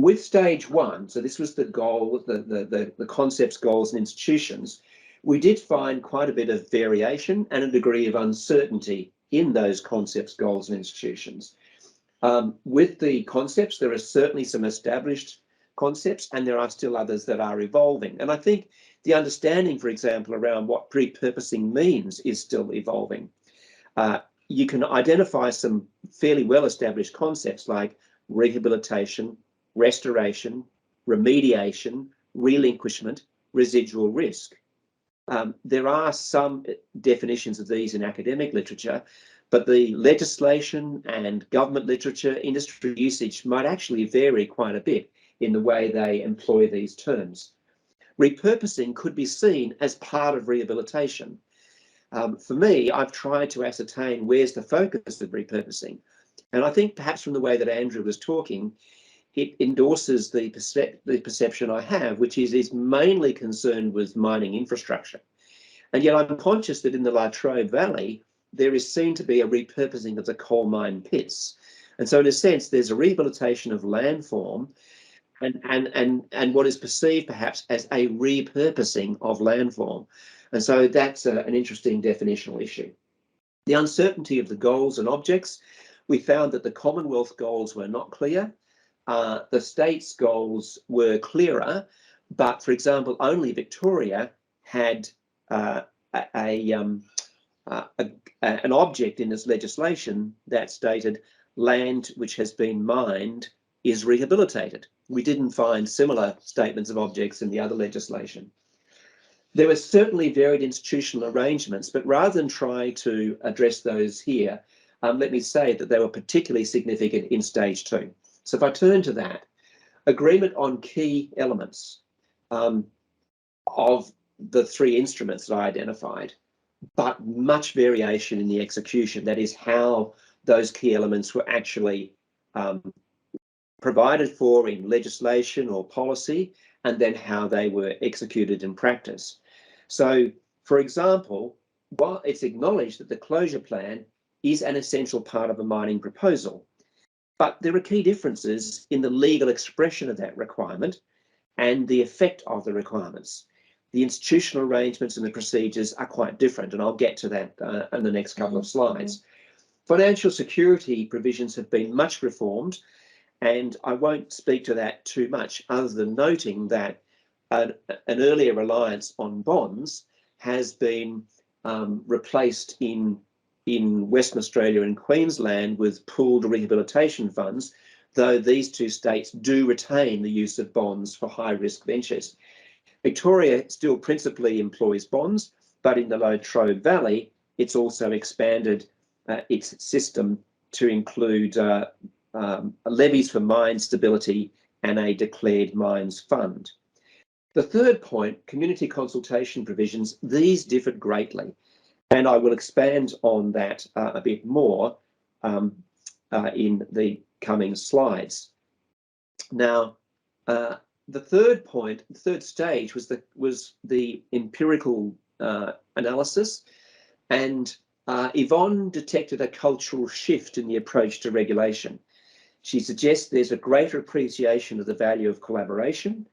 With stage 1, so this was the goal, the concepts, goals and institutions, we did find quite a bit of variation and a degree of uncertainty in those concepts, goals and institutions. With the concepts, there are certainly some established concepts, and there are still others that are evolving. And I think the understanding, for example, around what repurposing means is still evolving. You can identify some fairly well-established concepts like rehabilitation, restoration, remediation, relinquishment, residual risk. There are some definitions of these in academic literature, but the legislation and government literature, industry usage might actually vary quite a bit in the way they employ these terms. Repurposing could be seen as part of rehabilitation. For me, I've tried to ascertain where's the focus of repurposing. And I think perhaps from the way that Andrew was talking, it endorses the perception I have, which is mainly concerned with mining infrastructure. And yet I'm conscious that in the Latrobe Valley, there is seen to be a repurposing of the coal mine pits. And so in a sense, there's a rehabilitation of landform and what is perceived perhaps as a repurposing of landform. And so that's an interesting definitional issue. The uncertainty of the goals and objects, we found that the Commonwealth goals were not clear. the state's goals were clearer, but for example, only Victoria had an object in its legislation that stated land which has been mined is rehabilitated. We didn't find similar statements of objects in the other legislation. There were certainly varied institutional arrangements, but rather than try to address those here, let me say that they were particularly significant in stage 2. So if I turn to that, agreement on key elements of the 3 instruments that I identified, but much variation in the execution. That is how those key elements were actually provided for in legislation or policy, and then how they were executed in practice. So, for example, while it's acknowledged that the closure plan is an essential part of a mining proposal, but there are key differences in the legal expression of that requirement and the effect of the requirements. The institutional arrangements and the procedures are quite different, and I'll get to that in the next couple of slides. Financial security provisions have been much reformed, and I won't speak to that too much other than noting that an earlier reliance on bonds has been replaced in Western Australia and Queensland with pooled rehabilitation funds, though these 2 states do retain the use of bonds for high-risk ventures. Victoria still principally employs bonds, but in the Latrobe Valley, it's also expanded its system to include levies for mine stability and a declared mines fund. The third point, community consultation provisions, these differed greatly, and I will expand on that a bit more in the coming slides. Now, the third point, the third stage was the empirical analysis, and Yvonne detected a cultural shift in the approach to regulation. She suggests there's a greater appreciation of the value of collaboration.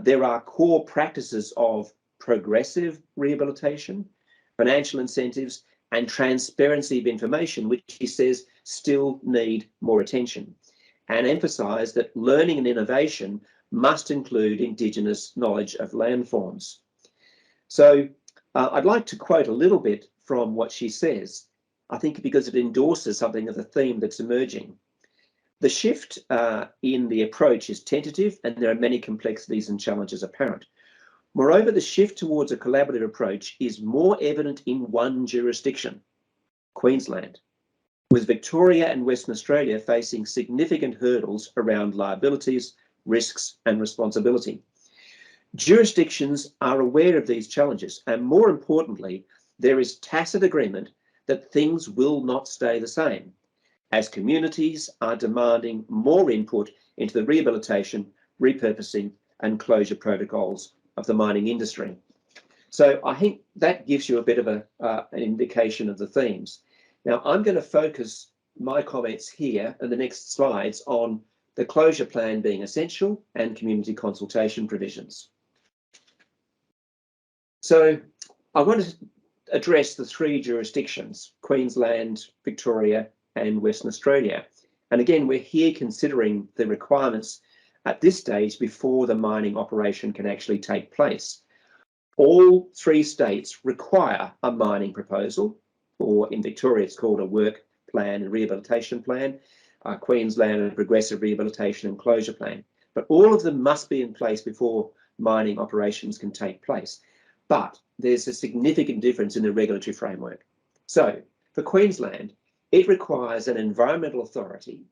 There are core practices of progressive rehabilitation, financial incentives, and transparency of information, which she says still need more attention, and emphasise that learning and innovation must include Indigenous knowledge of landforms. So I'd like to quote a little bit from what she says, I think because it endorses something of the theme that's emerging. The shift in the approach is tentative, and there are many complexities and challenges apparent. Moreover, the shift towards a collaborative approach is more evident in one jurisdiction, Queensland, with Victoria and Western Australia facing significant hurdles around liabilities, risks, and responsibility. Jurisdictions are aware of these challenges, and more importantly, there is tacit agreement that things will not stay the same, as communities are demanding more input into the rehabilitation, repurposing, and closure protocols of the mining industry. So I think that gives you a bit of an indication of the themes. Now, I'm going to focus my comments here in the next slides on the closure plan being essential and community consultation provisions. So I want to address the 3 jurisdictions, Queensland, Victoria, and Western Australia. And again, we're here considering the requirements at this stage before the mining operation can actually take place. All 3 states require a mining proposal, or in Victoria it's called a work plan and rehabilitation plan, Queensland a progressive rehabilitation and closure plan. But all of them must be in place before mining operations can take place. But there's a significant difference in the regulatory framework. So for Queensland, it requires an environmental authority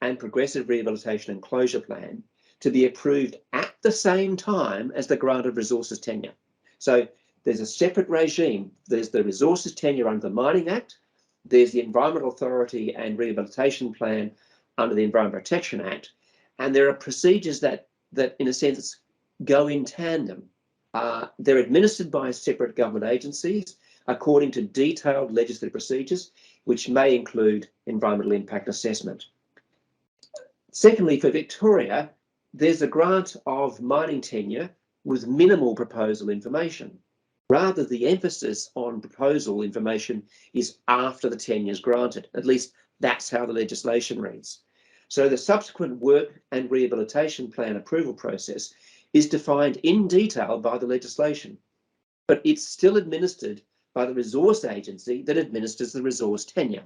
and progressive rehabilitation and closure plan to be approved at the same time as the grant of resources tenure. So there's a separate regime. There's the resources tenure under the Mining Act. There's the Environmental Authority and Rehabilitation Plan under the Environment Protection Act. And there are procedures that in a sense, go in tandem. They're administered by separate government agencies according to detailed legislative procedures, which may include environmental impact assessment. Secondly, for Victoria, there's a grant of mining tenure with minimal proposal information. Rather, the emphasis on proposal information is after the tenure is granted. At least that's how the legislation reads. So the subsequent work and rehabilitation plan approval process is defined in detail by the legislation, but it's still administered by the resource agency that administers the resource tenure,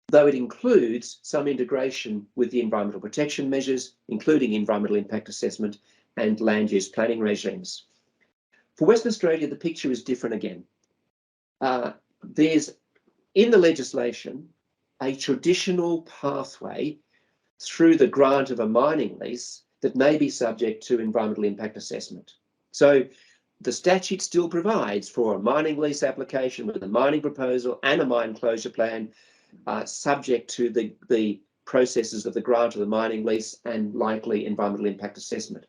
though it includes some integration with the environmental protection measures, including environmental impact assessment and land use planning regimes. For Western Australia, the picture is different again. There's, in the legislation, a traditional pathway through the grant of a mining lease that may be subject to environmental impact assessment. So the statute still provides for a mining lease application with a mining proposal and a mine closure plan, subject to the processes of the grant of the mining lease and likely environmental impact assessment.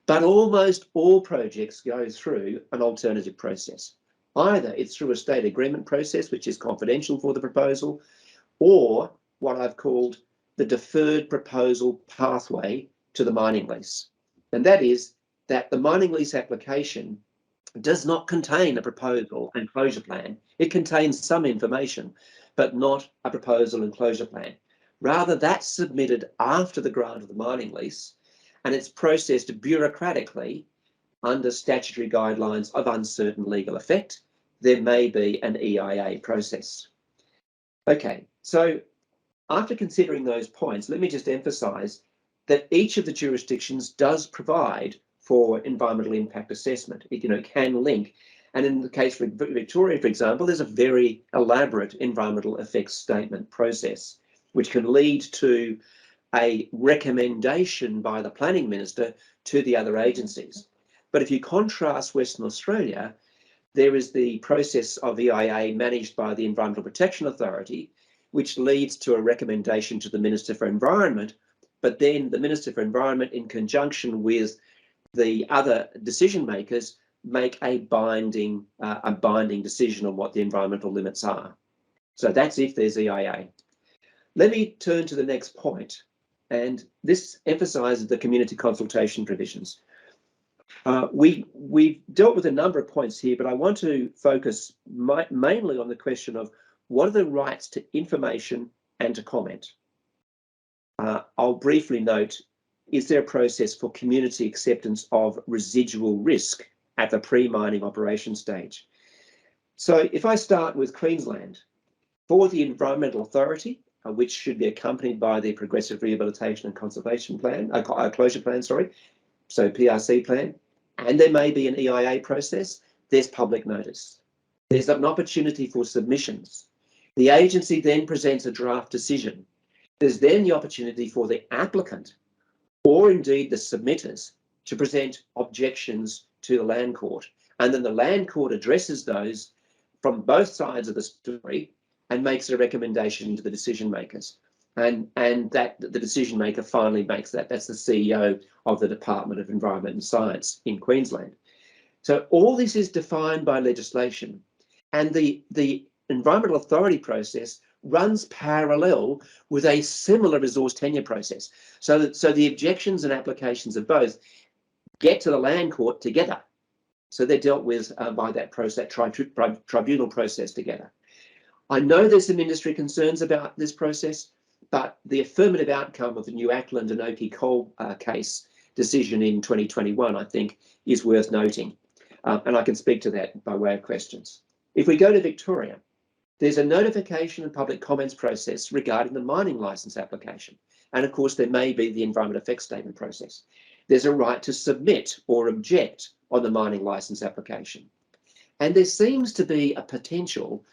But almost all projects go through an alternative process. Either it's through a state agreement process, which is confidential for the proposal, or what I've called the deferred proposal pathway to the mining lease. And that is that the mining lease application does not contain a proposal and closure plan. It contains some information, but not a proposal and closure plan. Rather, that's submitted after the grant of the mining lease, and it's processed bureaucratically under statutory guidelines of uncertain legal effect. There may be an EIA process. Okay, so after considering those points, let me just emphasise that each of the jurisdictions does provide for environmental impact assessment. It can link. And in the case of Victoria, for example, there's a very elaborate environmental effects statement process, which can lead to a recommendation by the planning minister to the other agencies. But if you contrast Western Australia, there is the process of EIA managed by the Environmental Protection Authority, which leads to a recommendation to the Minister for Environment, but then the Minister for Environment, in conjunction with the other decision makers, make a binding decision on what the environmental limits are. So that's if there's EIA. Let me turn to the next point, and this emphasises the community consultation provisions. We've dealt with a number of points here, but I want to focus mainly on the question of what are the rights to information and to comment. I'll briefly note, is there a process for community acceptance of residual risk at the pre-mining operation stage? So if I start with Queensland, for the Environmental Authority, which should be accompanied by the Progressive Rehabilitation and Conservation Plan, Closure Plan, sorry, so PRC plan, and there may be an EIA process, there's public notice. There's an opportunity for submissions. The agency then presents a draft decision. There's then the opportunity for the applicant, or indeed the submitters, to present objections to the Land Court. And then the Land Court addresses those from both sides of the story and makes a recommendation to the decision makers. And that the decision maker finally makes that. That's the CEO of the Department of Environment and Science in Queensland. So all this is defined by legislation, and the Environmental Authority process runs parallel with a similar resource tenure process. So the objections and applications of both get to the Land Court together. So they're dealt with by that process, tribunal process together. I know there's some industry concerns about this process, but the affirmative outcome of the New Ackland and Oakey coal case decision in 2021, I think, is worth noting. And I can speak to that by way of questions. If we go to Victoria, there's a notification and public comments process regarding the mining licence application. And of course, there may be the environmental effects statement process. There's a right to submit or object on the mining licence application. And there seems to be a potential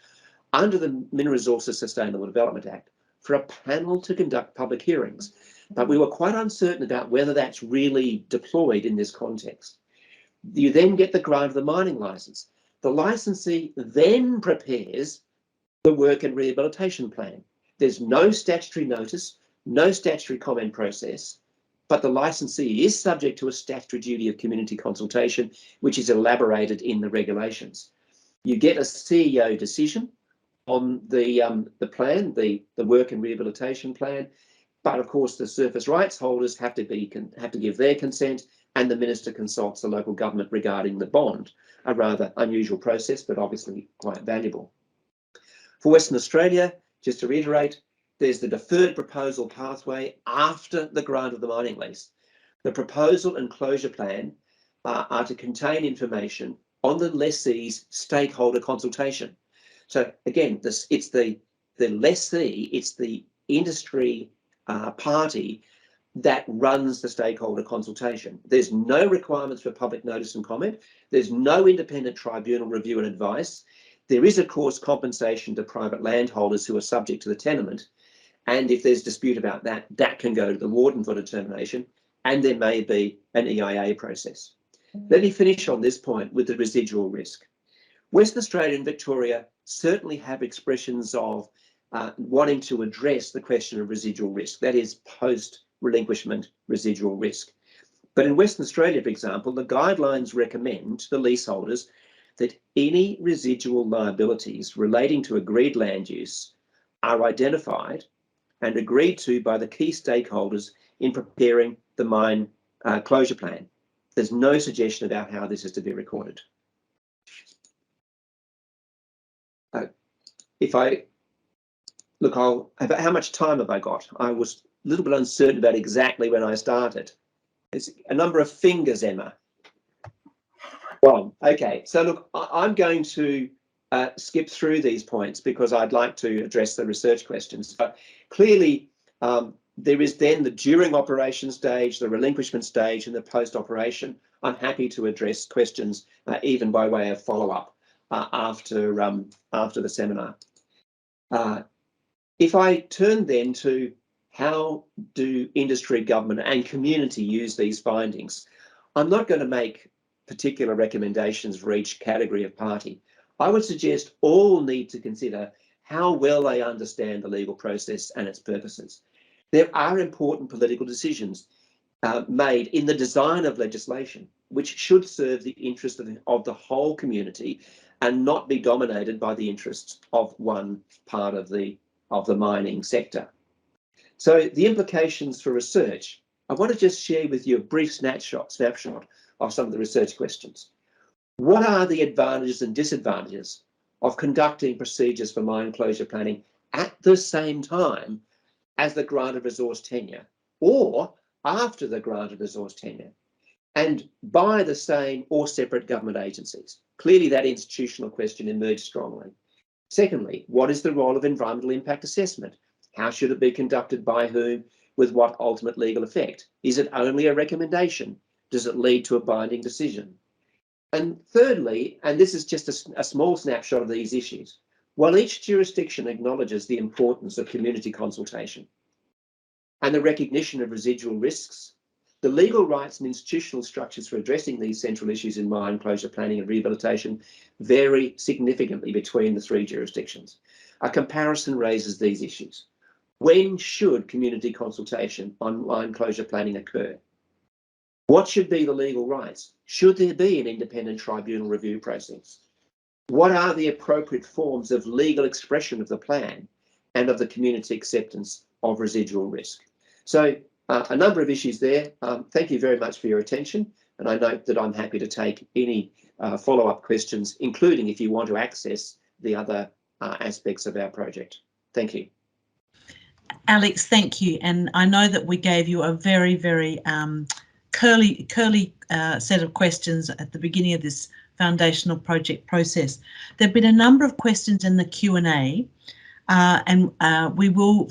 under the Mineral Resources Sustainable Development Act for a panel to conduct public hearings. But we were quite uncertain about whether that's really deployed in this context. You then get the grant of the mining licence. The licensee then prepares the work and rehabilitation plan. There's no statutory notice, no statutory comment process, but the licensee is subject to a statutory duty of community consultation, which is elaborated in the regulations. You get a CEO decision on the plan, the work and rehabilitation plan, but of course the surface rights holders have to give their consent, and the minister consults the local government regarding the bond. A rather unusual process, but obviously quite valuable. For Western Australia, just to reiterate, There's the deferred proposal pathway after the grant of the mining lease. The proposal and closure plan are to contain information on the lessee's stakeholder consultation. So again, it's the lessee, it's the industry party that runs the stakeholder consultation. There's no requirements for public notice and comment. There's no independent tribunal review and advice. There is, of course, compensation to private landholders who are subject to the tenement. And if there's dispute about that, that can go to the warden for determination. And there may be an EIA process. Let me finish on this point with the residual risk. Western Australia and Victoria certainly have expressions of wanting to address the question of residual risk, that is post-relinquishment residual risk. But in Western Australia, for example, the guidelines recommend to the leaseholders that any residual liabilities relating to agreed land use are identified and agreed to by the key stakeholders in preparing the mine closure plan. There's no suggestion about how this is to be recorded. If I look, how much time have I got? I was a little bit uncertain about exactly when I started. There's a number of fingers, Emma. One. Okay, so look, I'm going to skip through these points because I'd like to address the research questions. But clearly, there is then the during operation stage, the relinquishment stage, and the post-operation. I'm happy to address questions even by way of follow-up after the seminar. If I turn then to how do industry, government and community use these findings, I'm not going to make particular recommendations for each category of party. I would suggest all need to consider how well they understand the legal process and its purposes. There are important political decisions made in the design of legislation, which should serve the interest of the whole community and not be dominated by the interests of one part of the mining sector. So the implications for research, I want to just share with you a brief snapshot of some of the research questions. What are the advantages and disadvantages of conducting procedures for mine closure planning at the same time as the grant of resource tenure or after the grant of resource tenure and by the same or separate government agencies? Clearly that institutional question emerged strongly. Secondly, what is the role of environmental impact assessment? How should it be conducted, by whom, with what ultimate legal effect? Is it only a recommendation? Does it lead to a binding decision? And thirdly, and this is just a small snapshot of these issues, while each jurisdiction acknowledges the importance of community consultation and the recognition of residual risks, the legal rights and institutional structures for addressing these central issues in mine closure planning and rehabilitation vary significantly between the three jurisdictions. A comparison raises these issues. When should community consultation on mine closure planning occur? What should be the legal rights? Should there be an independent tribunal review process? What are the appropriate forms of legal expression of the plan and of the community acceptance of residual risk? So a number of issues there. Thank you very much for your attention. And I note that I'm happy to take any follow-up questions, including if you want to access the other aspects of our project. Thank you. Alex, thank you. And I know that we gave you a very, very curly set of questions at the beginning of this foundational project process. There have been a number of questions in the Q&A and we will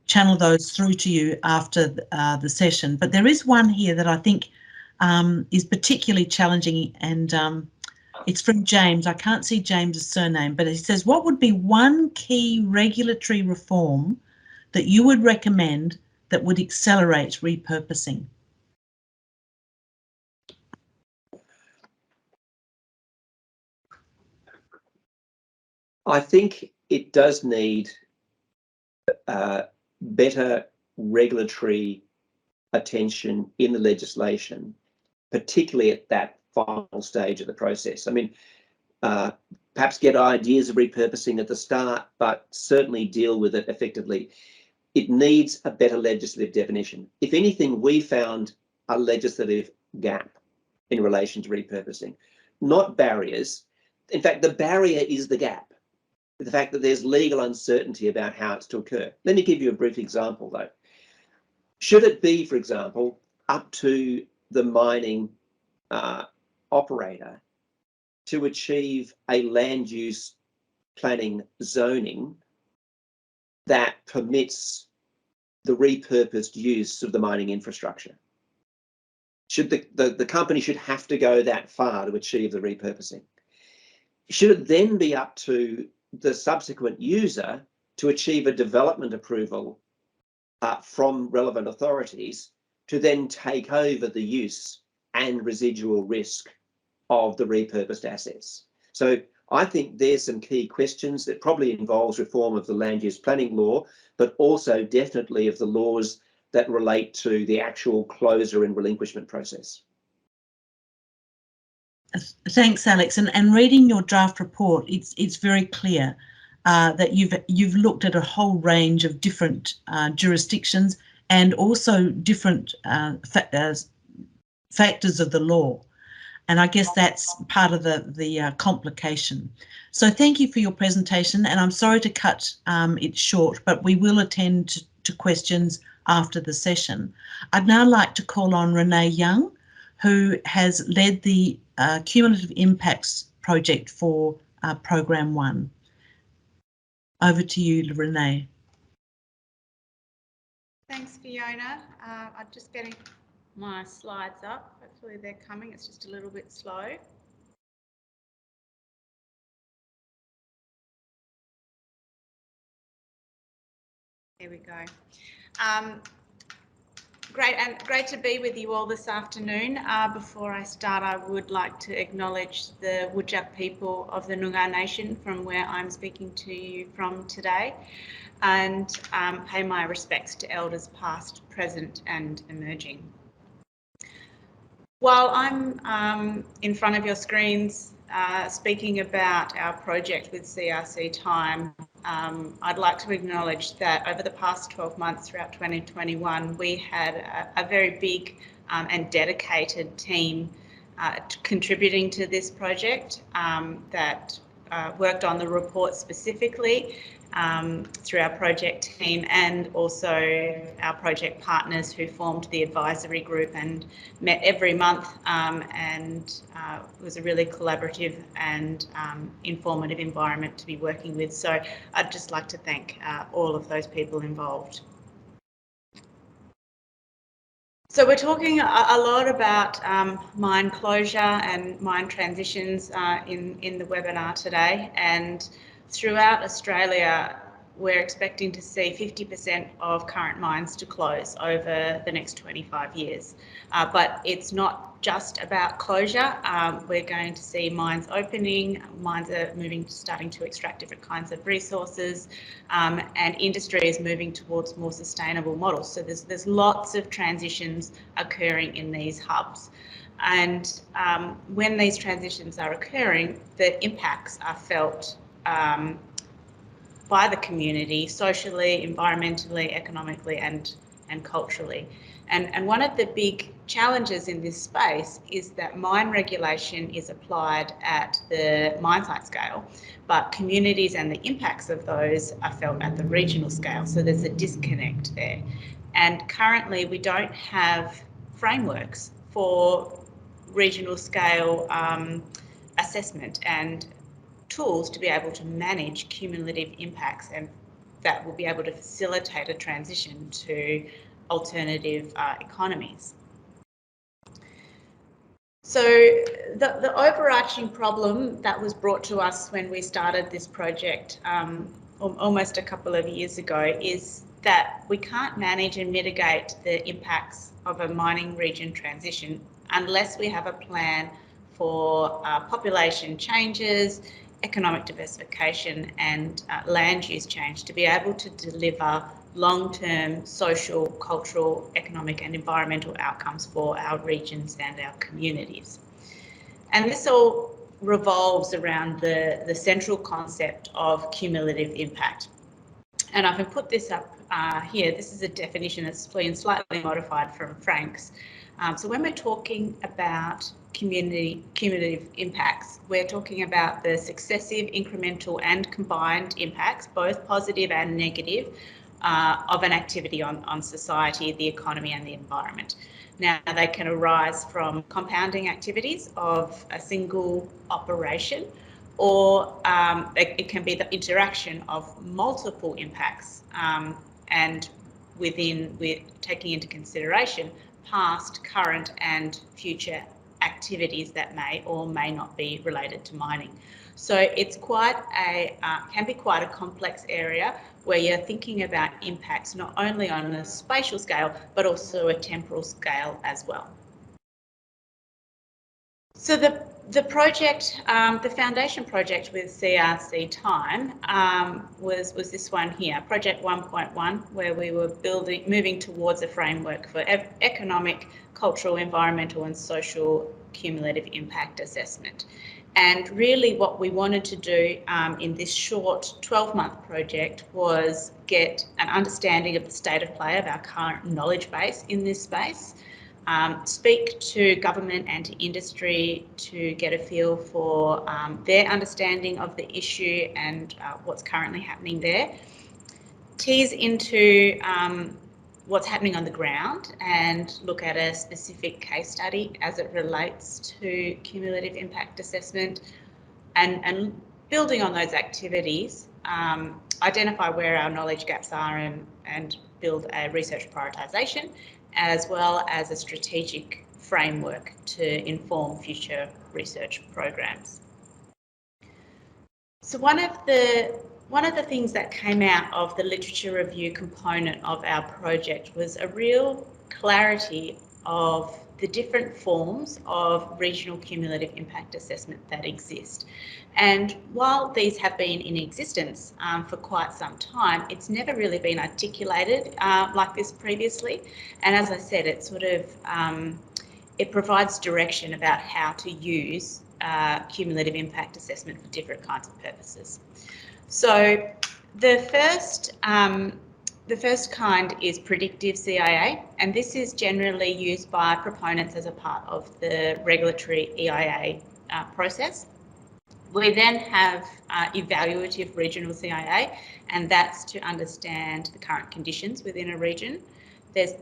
channel those through to you after the session. But there is one here that I think is particularly challenging, and it's from James. I can't see James's surname, but he says, what would be one key regulatory reform that you would recommend that would accelerate repurposing? I think it does need better regulatory attention in the legislation, particularly at that final stage of the process. I mean, perhaps get ideas of repurposing at the start, but certainly deal with it effectively. It needs a better legislative definition. If anything, we found a legislative gap in relation to repurposing, not barriers. In fact, the barrier is the gap. the fact that there's legal uncertainty about how it's to occur. Let me give you a brief example though. Should it be, for example, up to the mining operator to achieve a land use planning zoning that permits the repurposed use of the mining infrastructure? Should the company should have to go that far to achieve the repurposing? Should it then be up to the subsequent user to achieve a development approval from relevant authorities to then take over the use and residual risk of the repurposed assets? So I think there's some key questions that probably involves reform of the land use planning law, but also definitely of the laws that relate to the actual closure and relinquishment process. Thanks, Alex. And reading your draft report, it's very clear that you've looked at a whole range of different jurisdictions and also different factors of the law. And I guess that's part of the complication. So thank you for your presentation, and I'm sorry to cut it short, but we will attend to questions after the session. I'd now like to call on Renee Young, who has led the Cumulative Impacts project for Program 1. Over to you, Renee. Thanks, Fiona. I'm just getting my slides up. Hopefully they're coming. It's just a little bit slow. There we go. Great to be with you all this afternoon. Before I start, I would like to acknowledge the Whadjuk people of the Noongar Nation from where I'm speaking to you from today, and pay my respects to elders past, present and emerging. While I'm in front of your screens speaking about our project with CRC Time, I'd like to acknowledge that over the past 12 months throughout 2021, we had a very big and dedicated team contributing to this project that worked on the report specifically through our project team, and also our project partners who formed the advisory group and met every month, and it was a really collaborative and informative environment to be working with. So I'd just like to thank all of those people involved. So we're talking a lot about mine closure and mine transitions in the webinar today, and throughout Australia we're expecting to see 50% of current mines to close over the next 25 years. But it's not just about closure. We're going to see mines opening, mines are starting to extract different kinds of resources, and industry is moving towards more sustainable models. So there's lots of transitions occurring in these hubs. And when these transitions are occurring, the impacts are felt by the community, socially, environmentally, economically and culturally. And one of the big challenges in this space is that mine regulation is applied at the mine site scale, but communities and the impacts of those are felt at the regional scale. So there's a disconnect there. And currently we don't have frameworks for regional scale assessment and tools to be able to manage cumulative impacts, and that will be able to facilitate a transition to alternative economies. So the overarching problem that was brought to us when we started this project almost a couple of years ago is that we can't manage and mitigate the impacts of a mining region transition unless we have a plan for population changes, economic diversification and land use change to be able to deliver long-term social, cultural, economic and environmental outcomes for our regions and our communities. And this all revolves around the central concept of cumulative impact. And I can put this up here. This is a definition that's been slightly modified from Frank's. So when we're talking about cumulative impacts, we're talking about the successive, incremental and combined impacts, both positive and negative, of an activity on society, the economy and the environment. Now, they can arise from compounding activities of a single operation, or it can be the interaction of multiple impacts, and with taking into consideration past, current and future activities that may or may not be related to mining. So it's quite can be quite a complex area where you're thinking about impacts not only on a spatial scale, but also a temporal scale as well. So the project, the foundation project with CRC Time was this one here, project 1.1, where we were moving towards a framework for economic, cultural, environmental and social cumulative impact assessment. And really what we wanted to do in this short 12-month project was get an understanding of the state of play of our current knowledge base in this space, speak to government and to industry to get a feel for their understanding of the issue and what's currently happening there, tease into what's happening on the ground and look at a specific case study as it relates to cumulative impact assessment, and building on those activities, identify where our knowledge gaps are and build a research prioritisation, as well as a strategic framework to inform future research programs. So one of the things that came out of the literature review component of our project was a real clarity of the different forms of regional cumulative impact assessment that exist. And while these have been in existence for quite some time, it's never really been articulated like this previously. And as I said, it sort of it provides direction about how to use cumulative impact assessment for different kinds of purposes. So the first kind is predictive CIA, and this is generally used by proponents as a part of the regulatory EIA process. We then have evaluative regional CIA, and that's to understand the current conditions within a region. There's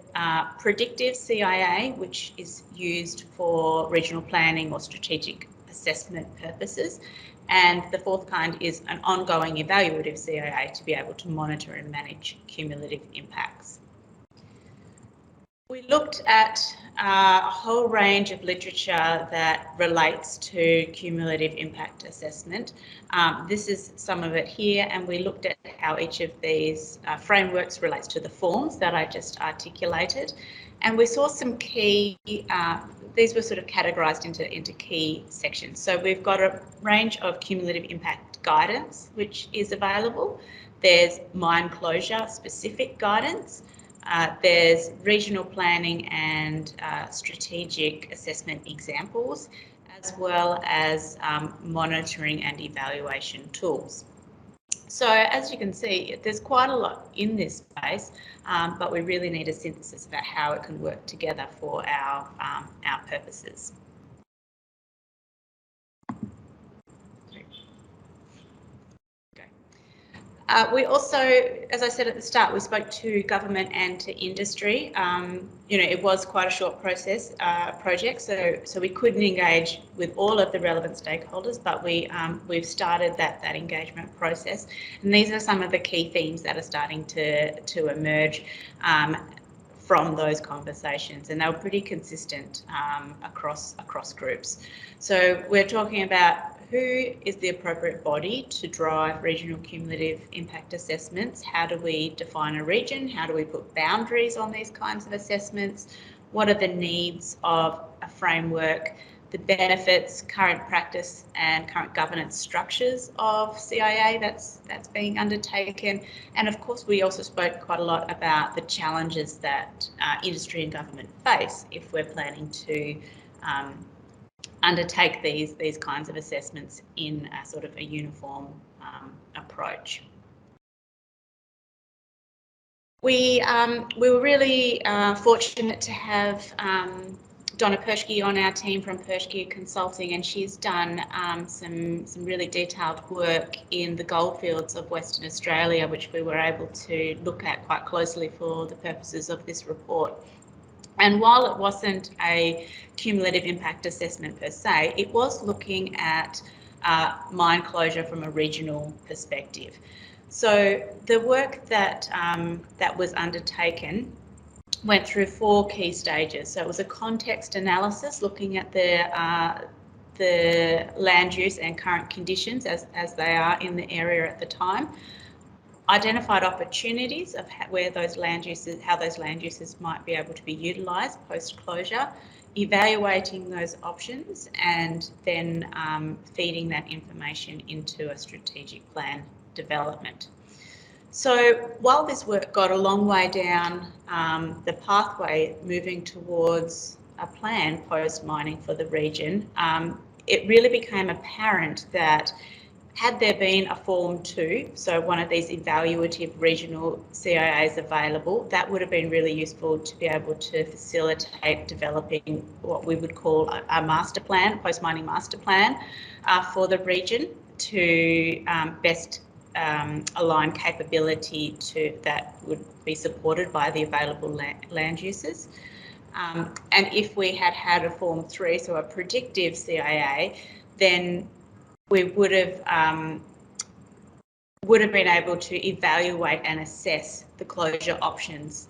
predictive CIA, which is used for regional planning or strategic assessment purposes. And the fourth kind is an ongoing evaluative CIA to be able to monitor and manage cumulative impacts. We looked at a whole range of literature that relates to cumulative impact assessment. This is some of it here, and we looked at how each of these frameworks relates to the forms that I just articulated. And we saw some key, these were sort of categorised into key sections. So we've got a range of cumulative impact guidance, which is available. There's mine closure specific guidance. There's regional planning and strategic assessment examples, as well as monitoring and evaluation tools. So as you can see, there's quite a lot in this space, but we really need a synthesis about how it can work together for our purposes. We also, as I said at the start, we spoke to government and to industry. You know, it was quite a short project, so we couldn't engage with all of the relevant stakeholders, but we've started that engagement process, and these are some of the key themes that are starting to emerge from those conversations, and they were pretty consistent across groups. So we're talking about who is the appropriate body to drive regional cumulative impact assessments? How do we define a region? How do we put boundaries on these kinds of assessments? What are the needs of a framework? The benefits, current practice and current governance structures of CIA that's being undertaken. And of course, we also spoke quite a lot about the challenges that industry and government face if we're planning to undertake these kinds of assessments in a sort of a uniform approach. We were really fortunate to have Donna Perschke on our team from Perschke Consulting, and she's done some really detailed work in the goldfields of Western Australia, which we were able to look at quite closely for the purposes of this report. And while it wasn't a cumulative impact assessment per se, it was looking at mine closure from a regional perspective. So the work that that was undertaken went through 4 key stages. So it was a context analysis looking at the land use and current conditions as they are in the area at the time. Identified opportunities of where those land uses, how those land uses might be able to be utilised post-closure, evaluating those options, and then feeding that information into a strategic plan development. So while this work got a long way down the pathway moving towards a plan post-mining for the region, it really became apparent that had there been a Form 2, so one of these evaluative regional CIAs available, that would have been really useful to be able to facilitate developing what we would call a master plan, post-mining master plan for the region to best align capability to that would be supported by the available land uses. And if we had had a Form 3, so a predictive CIA, then we would have been able to evaluate and assess the closure options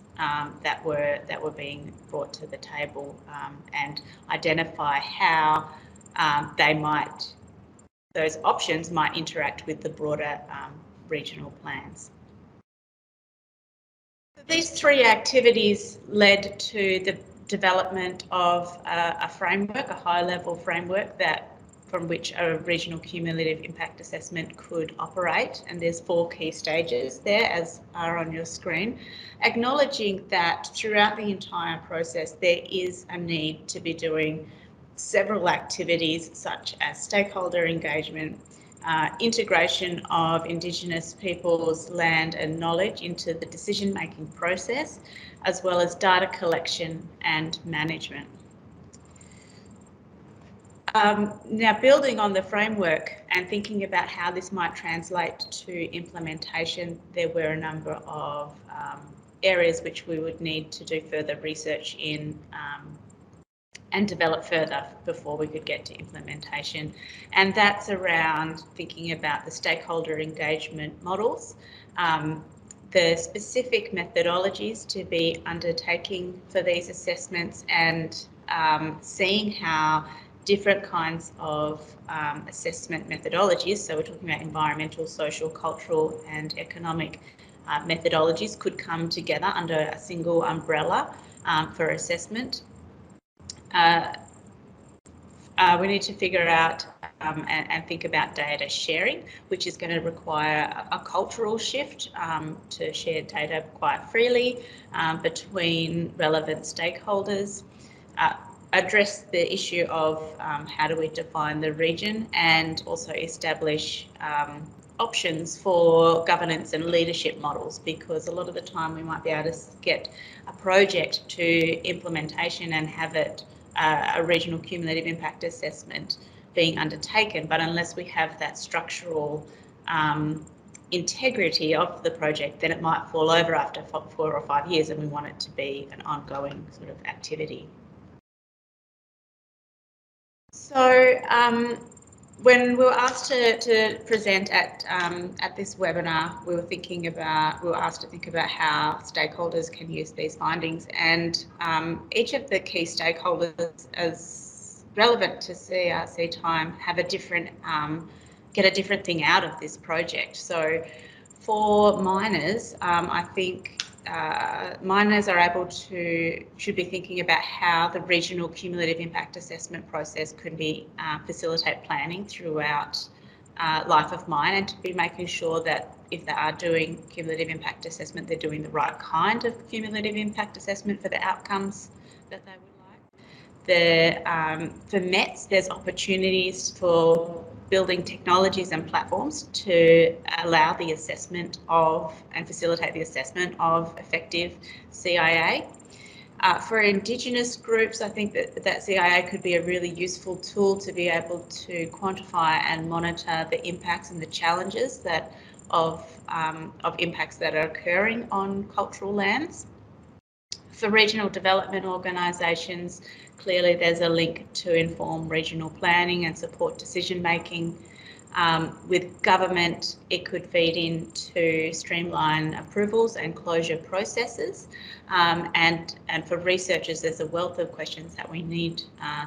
that were being brought to the table and identify how those options might interact with the broader regional plans. So these 3 activities led to the development of a framework, a high-level framework from which a regional cumulative impact assessment could operate. And there's 4 key stages there, as are on your screen, acknowledging that throughout the entire process, there is a need to be doing several activities such as stakeholder engagement, integration of Indigenous peoples' land and knowledge into the decision-making process, as well as data collection and management. Now, building on the framework and thinking about how this might translate to implementation, there were a number of areas which we would need to do further research in and develop further before we could get to implementation. And that's around thinking about the stakeholder engagement models, the specific methodologies to be undertaking for these assessments, and seeing how different kinds of assessment methodologies, so we're talking about environmental, social, cultural and economic methodologies, could come together under a single umbrella for assessment. We need to figure out and think about data sharing, which is going to require a cultural shift to share data quite freely between relevant stakeholders, address the issue of how do we define the region, and also establish options for governance and leadership models, because a lot of the time we might be able to get a project to implementation and have it a regional cumulative impact assessment being undertaken, but unless we have that structural integrity of the project, then it might fall over after 4 or 5 years, and we want it to be an ongoing sort of activity. So when we were asked to present at this webinar, we were asked to think about how stakeholders can use these findings, and each of the key stakeholders, as relevant to CRC time, have a different get a different thing out of this project. So for miners, I think miners should be thinking about how the regional cumulative impact assessment process could be facilitate planning throughout life of mine, and to be making sure that if they are doing cumulative impact assessment, they're doing the right kind of cumulative impact assessment for the outcomes that they would like. For METs, there's opportunities for building technologies and platforms to allow the assessment of and facilitate the assessment of effective CIA. For Indigenous groups, I think that CIA could be a really useful tool to be able to quantify and monitor the impacts and the challenges that of impacts that are occurring on cultural lands. For regional development organisations, clearly there's a link to inform regional planning and support decision making. With government, it could feed into streamline approvals and closure processes. And for researchers, there's a wealth of questions that we need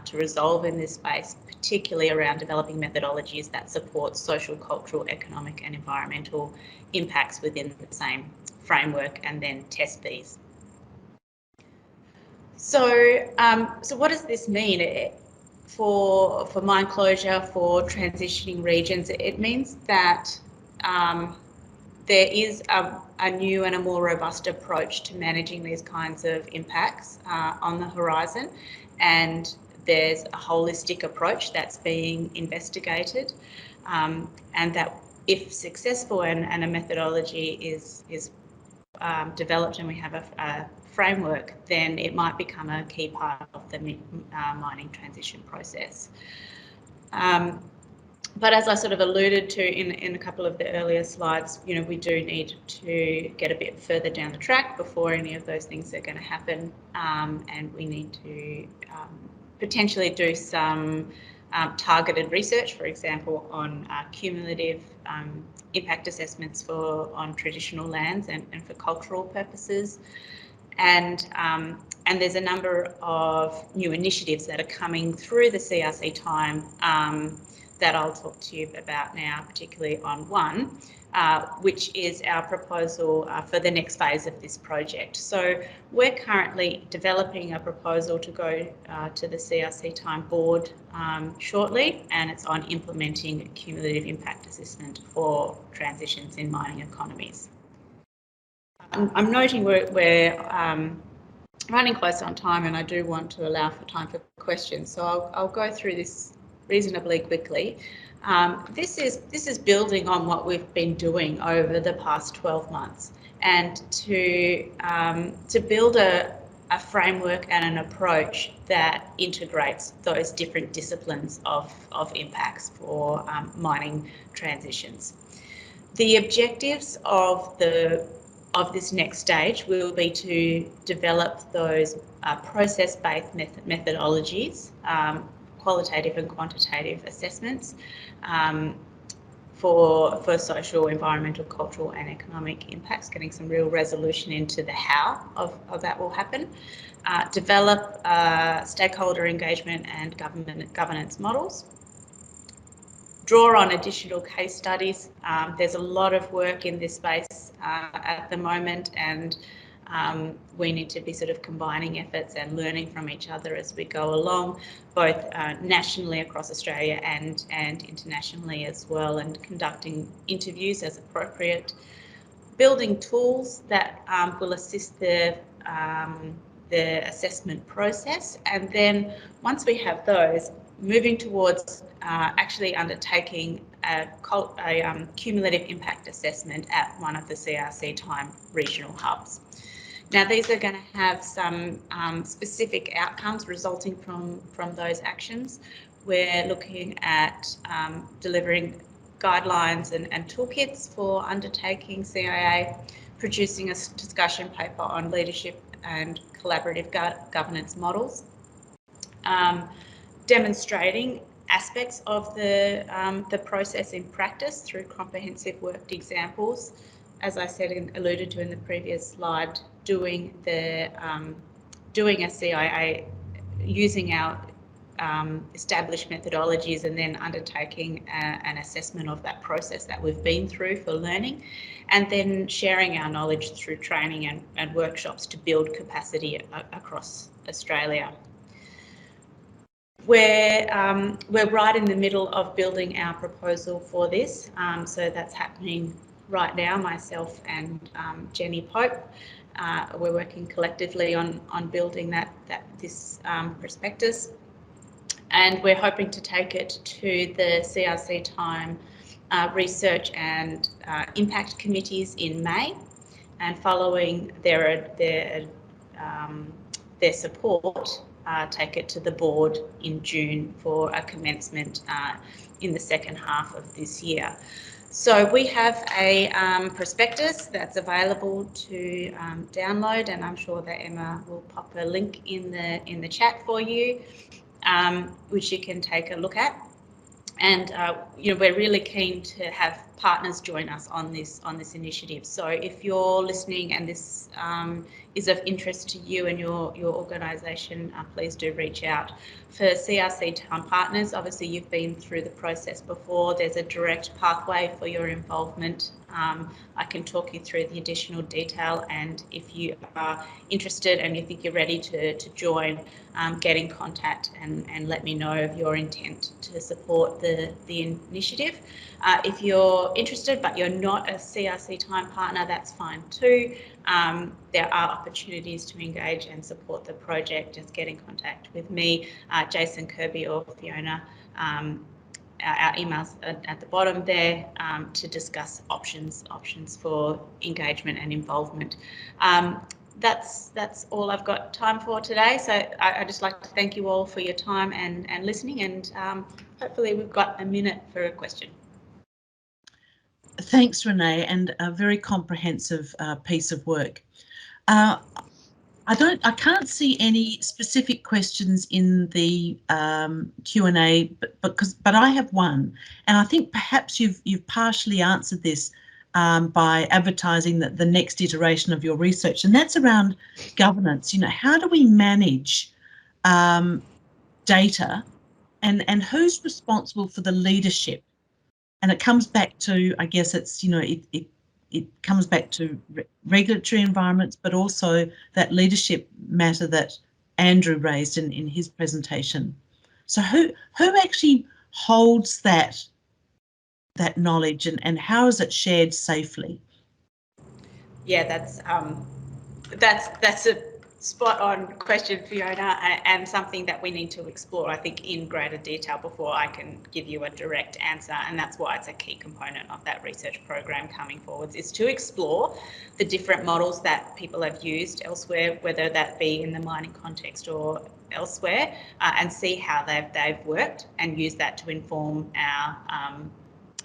to resolve in this space, particularly around developing methodologies that support social, cultural, economic and environmental impacts within the same framework, and then test these. So, so what does this mean for mine closure, for transitioning regions? It means that there is a new and a more robust approach to managing these kinds of impacts on the horizon, and there's a holistic approach that's being investigated, and that if successful and a methodology is developed and we have a framework, then it might become a key part of the mining transition process. But as I sort of alluded to in a couple of the earlier slides, you know, we do need to get a bit further down the track before any of those things are going to happen, and we need to potentially do some targeted research, for example, on cumulative impact assessments on traditional lands and for cultural purposes. And there's a number of new initiatives that are coming through the CRC time that I'll talk to you about now, particularly on one, which is our proposal for the next phase of this project. So we're currently developing a proposal to go to the CRC time board shortly, and it's on implementing a cumulative impact assessment for transitions in mining economies. I'm noting we're running close on time, and I do want to allow for time for questions. So I'll go through this reasonably quickly. This is building on what we've been doing over the past 12 months, and to build a framework and an approach that integrates those different disciplines of impacts for mining transitions. The objectives of this next stage will be to develop those process-based methodologies, qualitative and quantitative assessments for social, environmental, cultural and economic impacts, getting some real resolution into the how of that will happen. Develop stakeholder engagement and governance models. Draw on additional case studies. There's a lot of work in this space at the moment, and we need to be sort of combining efforts and learning from each other as we go along, both nationally across Australia and internationally as well, and conducting interviews as appropriate. Building tools that will assist the assessment process, and then once we have those, moving towards actually undertaking a cumulative impact assessment at one of the CRC time regional hubs. Now, these are going to have some specific outcomes resulting from those actions. We're looking at delivering guidelines and toolkits for undertaking CIA, producing a discussion paper on leadership and collaborative governance models, demonstrating aspects of the process in practice through comprehensive worked examples. As I said and alluded to in the previous slide, doing a CIA using our established methodologies, and then undertaking an assessment of that process that we've been through for learning, and then sharing our knowledge through training and workshops to build capacity across Australia. We're right in the middle of building our proposal for this, so that's happening right now, myself and Jenny Pope. We're working collectively on building this prospectus, and we're hoping to take it to the CRC Time research and impact committees in May, and following their support, take it to the board in June for a commencement in the second half of this year. So we have a prospectus that's available to download, and I'm sure that Emma will pop a link in the chat for you, which you can take a look at. And we're really keen to have partners join us on this initiative. So if you're listening and this is of interest to you and your organisation, please do reach out. For CRC Time partners, obviously you've been through the process before. There's a direct pathway for your involvement. I can talk you through the additional detail, and if you are interested and you think you're ready to join, get in contact and let me know of your intent to support the initiative. If you're interested but you're not a CRC Time partner, that's fine too. There are opportunities to engage and support the project. Just get in contact with me, Jason Kirby or Fiona. Our emails at the bottom there to discuss options for engagement and involvement. That's all I've got time for today. So I'd just like to thank you all for your time and listening, and hopefully we've got a minute for a question. Thanks, Renee, and a very comprehensive piece of work. I can't see any specific questions in the Q&A, but I have one, and I think perhaps you've partially answered this by advertising the next iteration of your research, and that's around governance. How do we manage data, and who's responsible for the leadership? And it comes back to, I guess it's, it comes back to regulatory environments, but also that leadership matter that Andrew raised in his presentation. So who actually holds that knowledge, and how is it shared safely? Yeah, that's a spot on question, Fiona, and something that we need to explore, I think, in greater detail before I can give you a direct answer. And that's why it's a key component of that research program coming forwards, is to explore the different models that people have used elsewhere, whether that be in the mining context or elsewhere, and see how they've worked, and use that to inform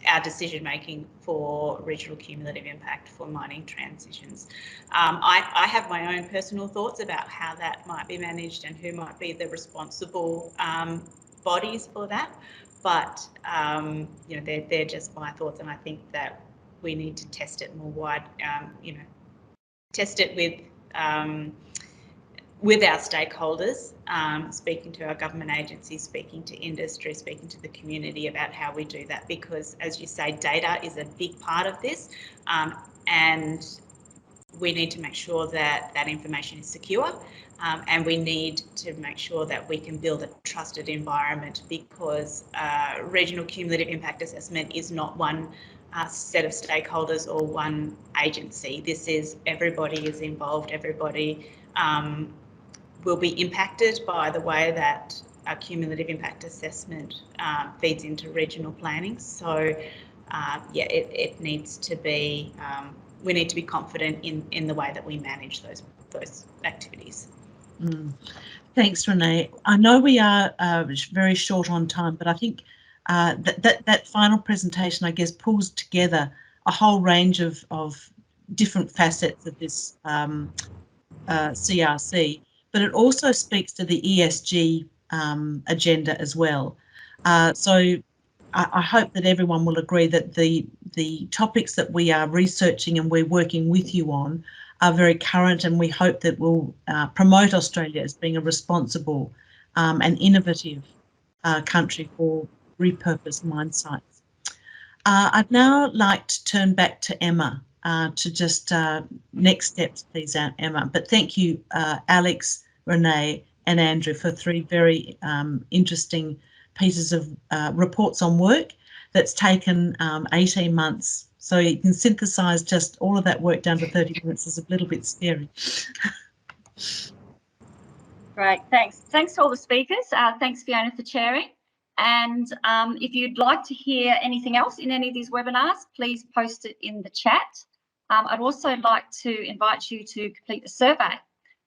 our decision making for regional cumulative impact for mining transitions. I have my own personal thoughts about how that might be managed and who might be the responsible bodies for that, but they're just my thoughts, and I think that we need to test it more wide. Test it with our stakeholders, speaking to our government agencies, speaking to industry, speaking to the community about how we do that, because, as you say, data is a big part of this, and we need to make sure that that information is secure, and we need to make sure that we can build a trusted environment, because regional cumulative impact assessment is not one set of stakeholders or one agency. This is, everybody is involved, everybody will be impacted by the way that a cumulative impact assessment feeds into regional planning. So yeah, it needs to be, we need to be confident in the way that we manage those activities. Thanks, Renee. I know we are very short on time, but I think that final presentation, I guess, pulls together a whole range of different facets of this CRC, but it also speaks to the ESG agenda as well. So I hope that everyone will agree that the topics that we are researching and we're working with you on are very current, and we hope that will promote Australia as being a responsible and innovative country for repurposed mine sites. I'd now like to turn back to Emma to just next steps, please, Emma. But thank you, Alex, Renee and Andrew, for 3 very interesting pieces of reports on work that's taken 18 months So you can synthesize just all of that work down to 30 minutes is a little bit scary. Great, thanks. Thanks to all the speakers. Thanks, Fiona, for chairing. And if you'd like to hear anything else in any of these webinars, please post it in the chat. I'd also like to invite you to complete the survey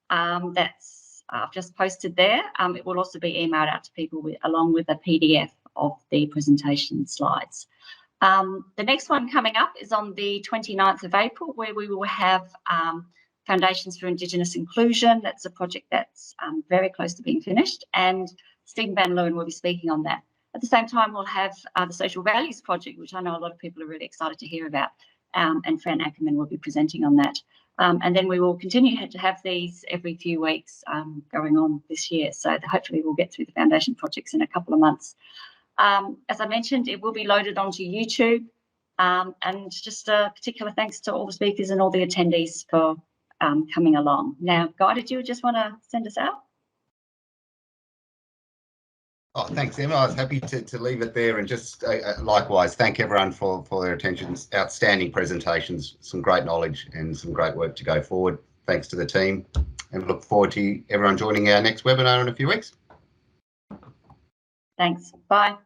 that's I've just posted there. It will also be emailed out to people along with a PDF of the presentation slides. The next one coming up is on the 29th of April, where we will have Foundations for Indigenous Inclusion. That's a project that's very close to being finished, and Stephen Van Leeuwen will be speaking on that. At the same time, we'll have the Social Values Project, which I know a lot of people are really excited to hear about, and Fran Ackerman will be presenting on that. And then we will continue to have these every few weeks going on this year. So hopefully we'll get through the foundation projects in a couple of months. As I mentioned, it will be loaded onto YouTube. And just a particular thanks to all the speakers and all the attendees for coming along. Now, Guy, did you just want to send us out? Oh, thanks, Emma. I was happy to leave it there, and just likewise thank everyone for their attention. Outstanding presentations, some great knowledge and some great work to go forward. Thanks to the team, and look forward to everyone joining our next webinar in a few weeks. Thanks. Bye.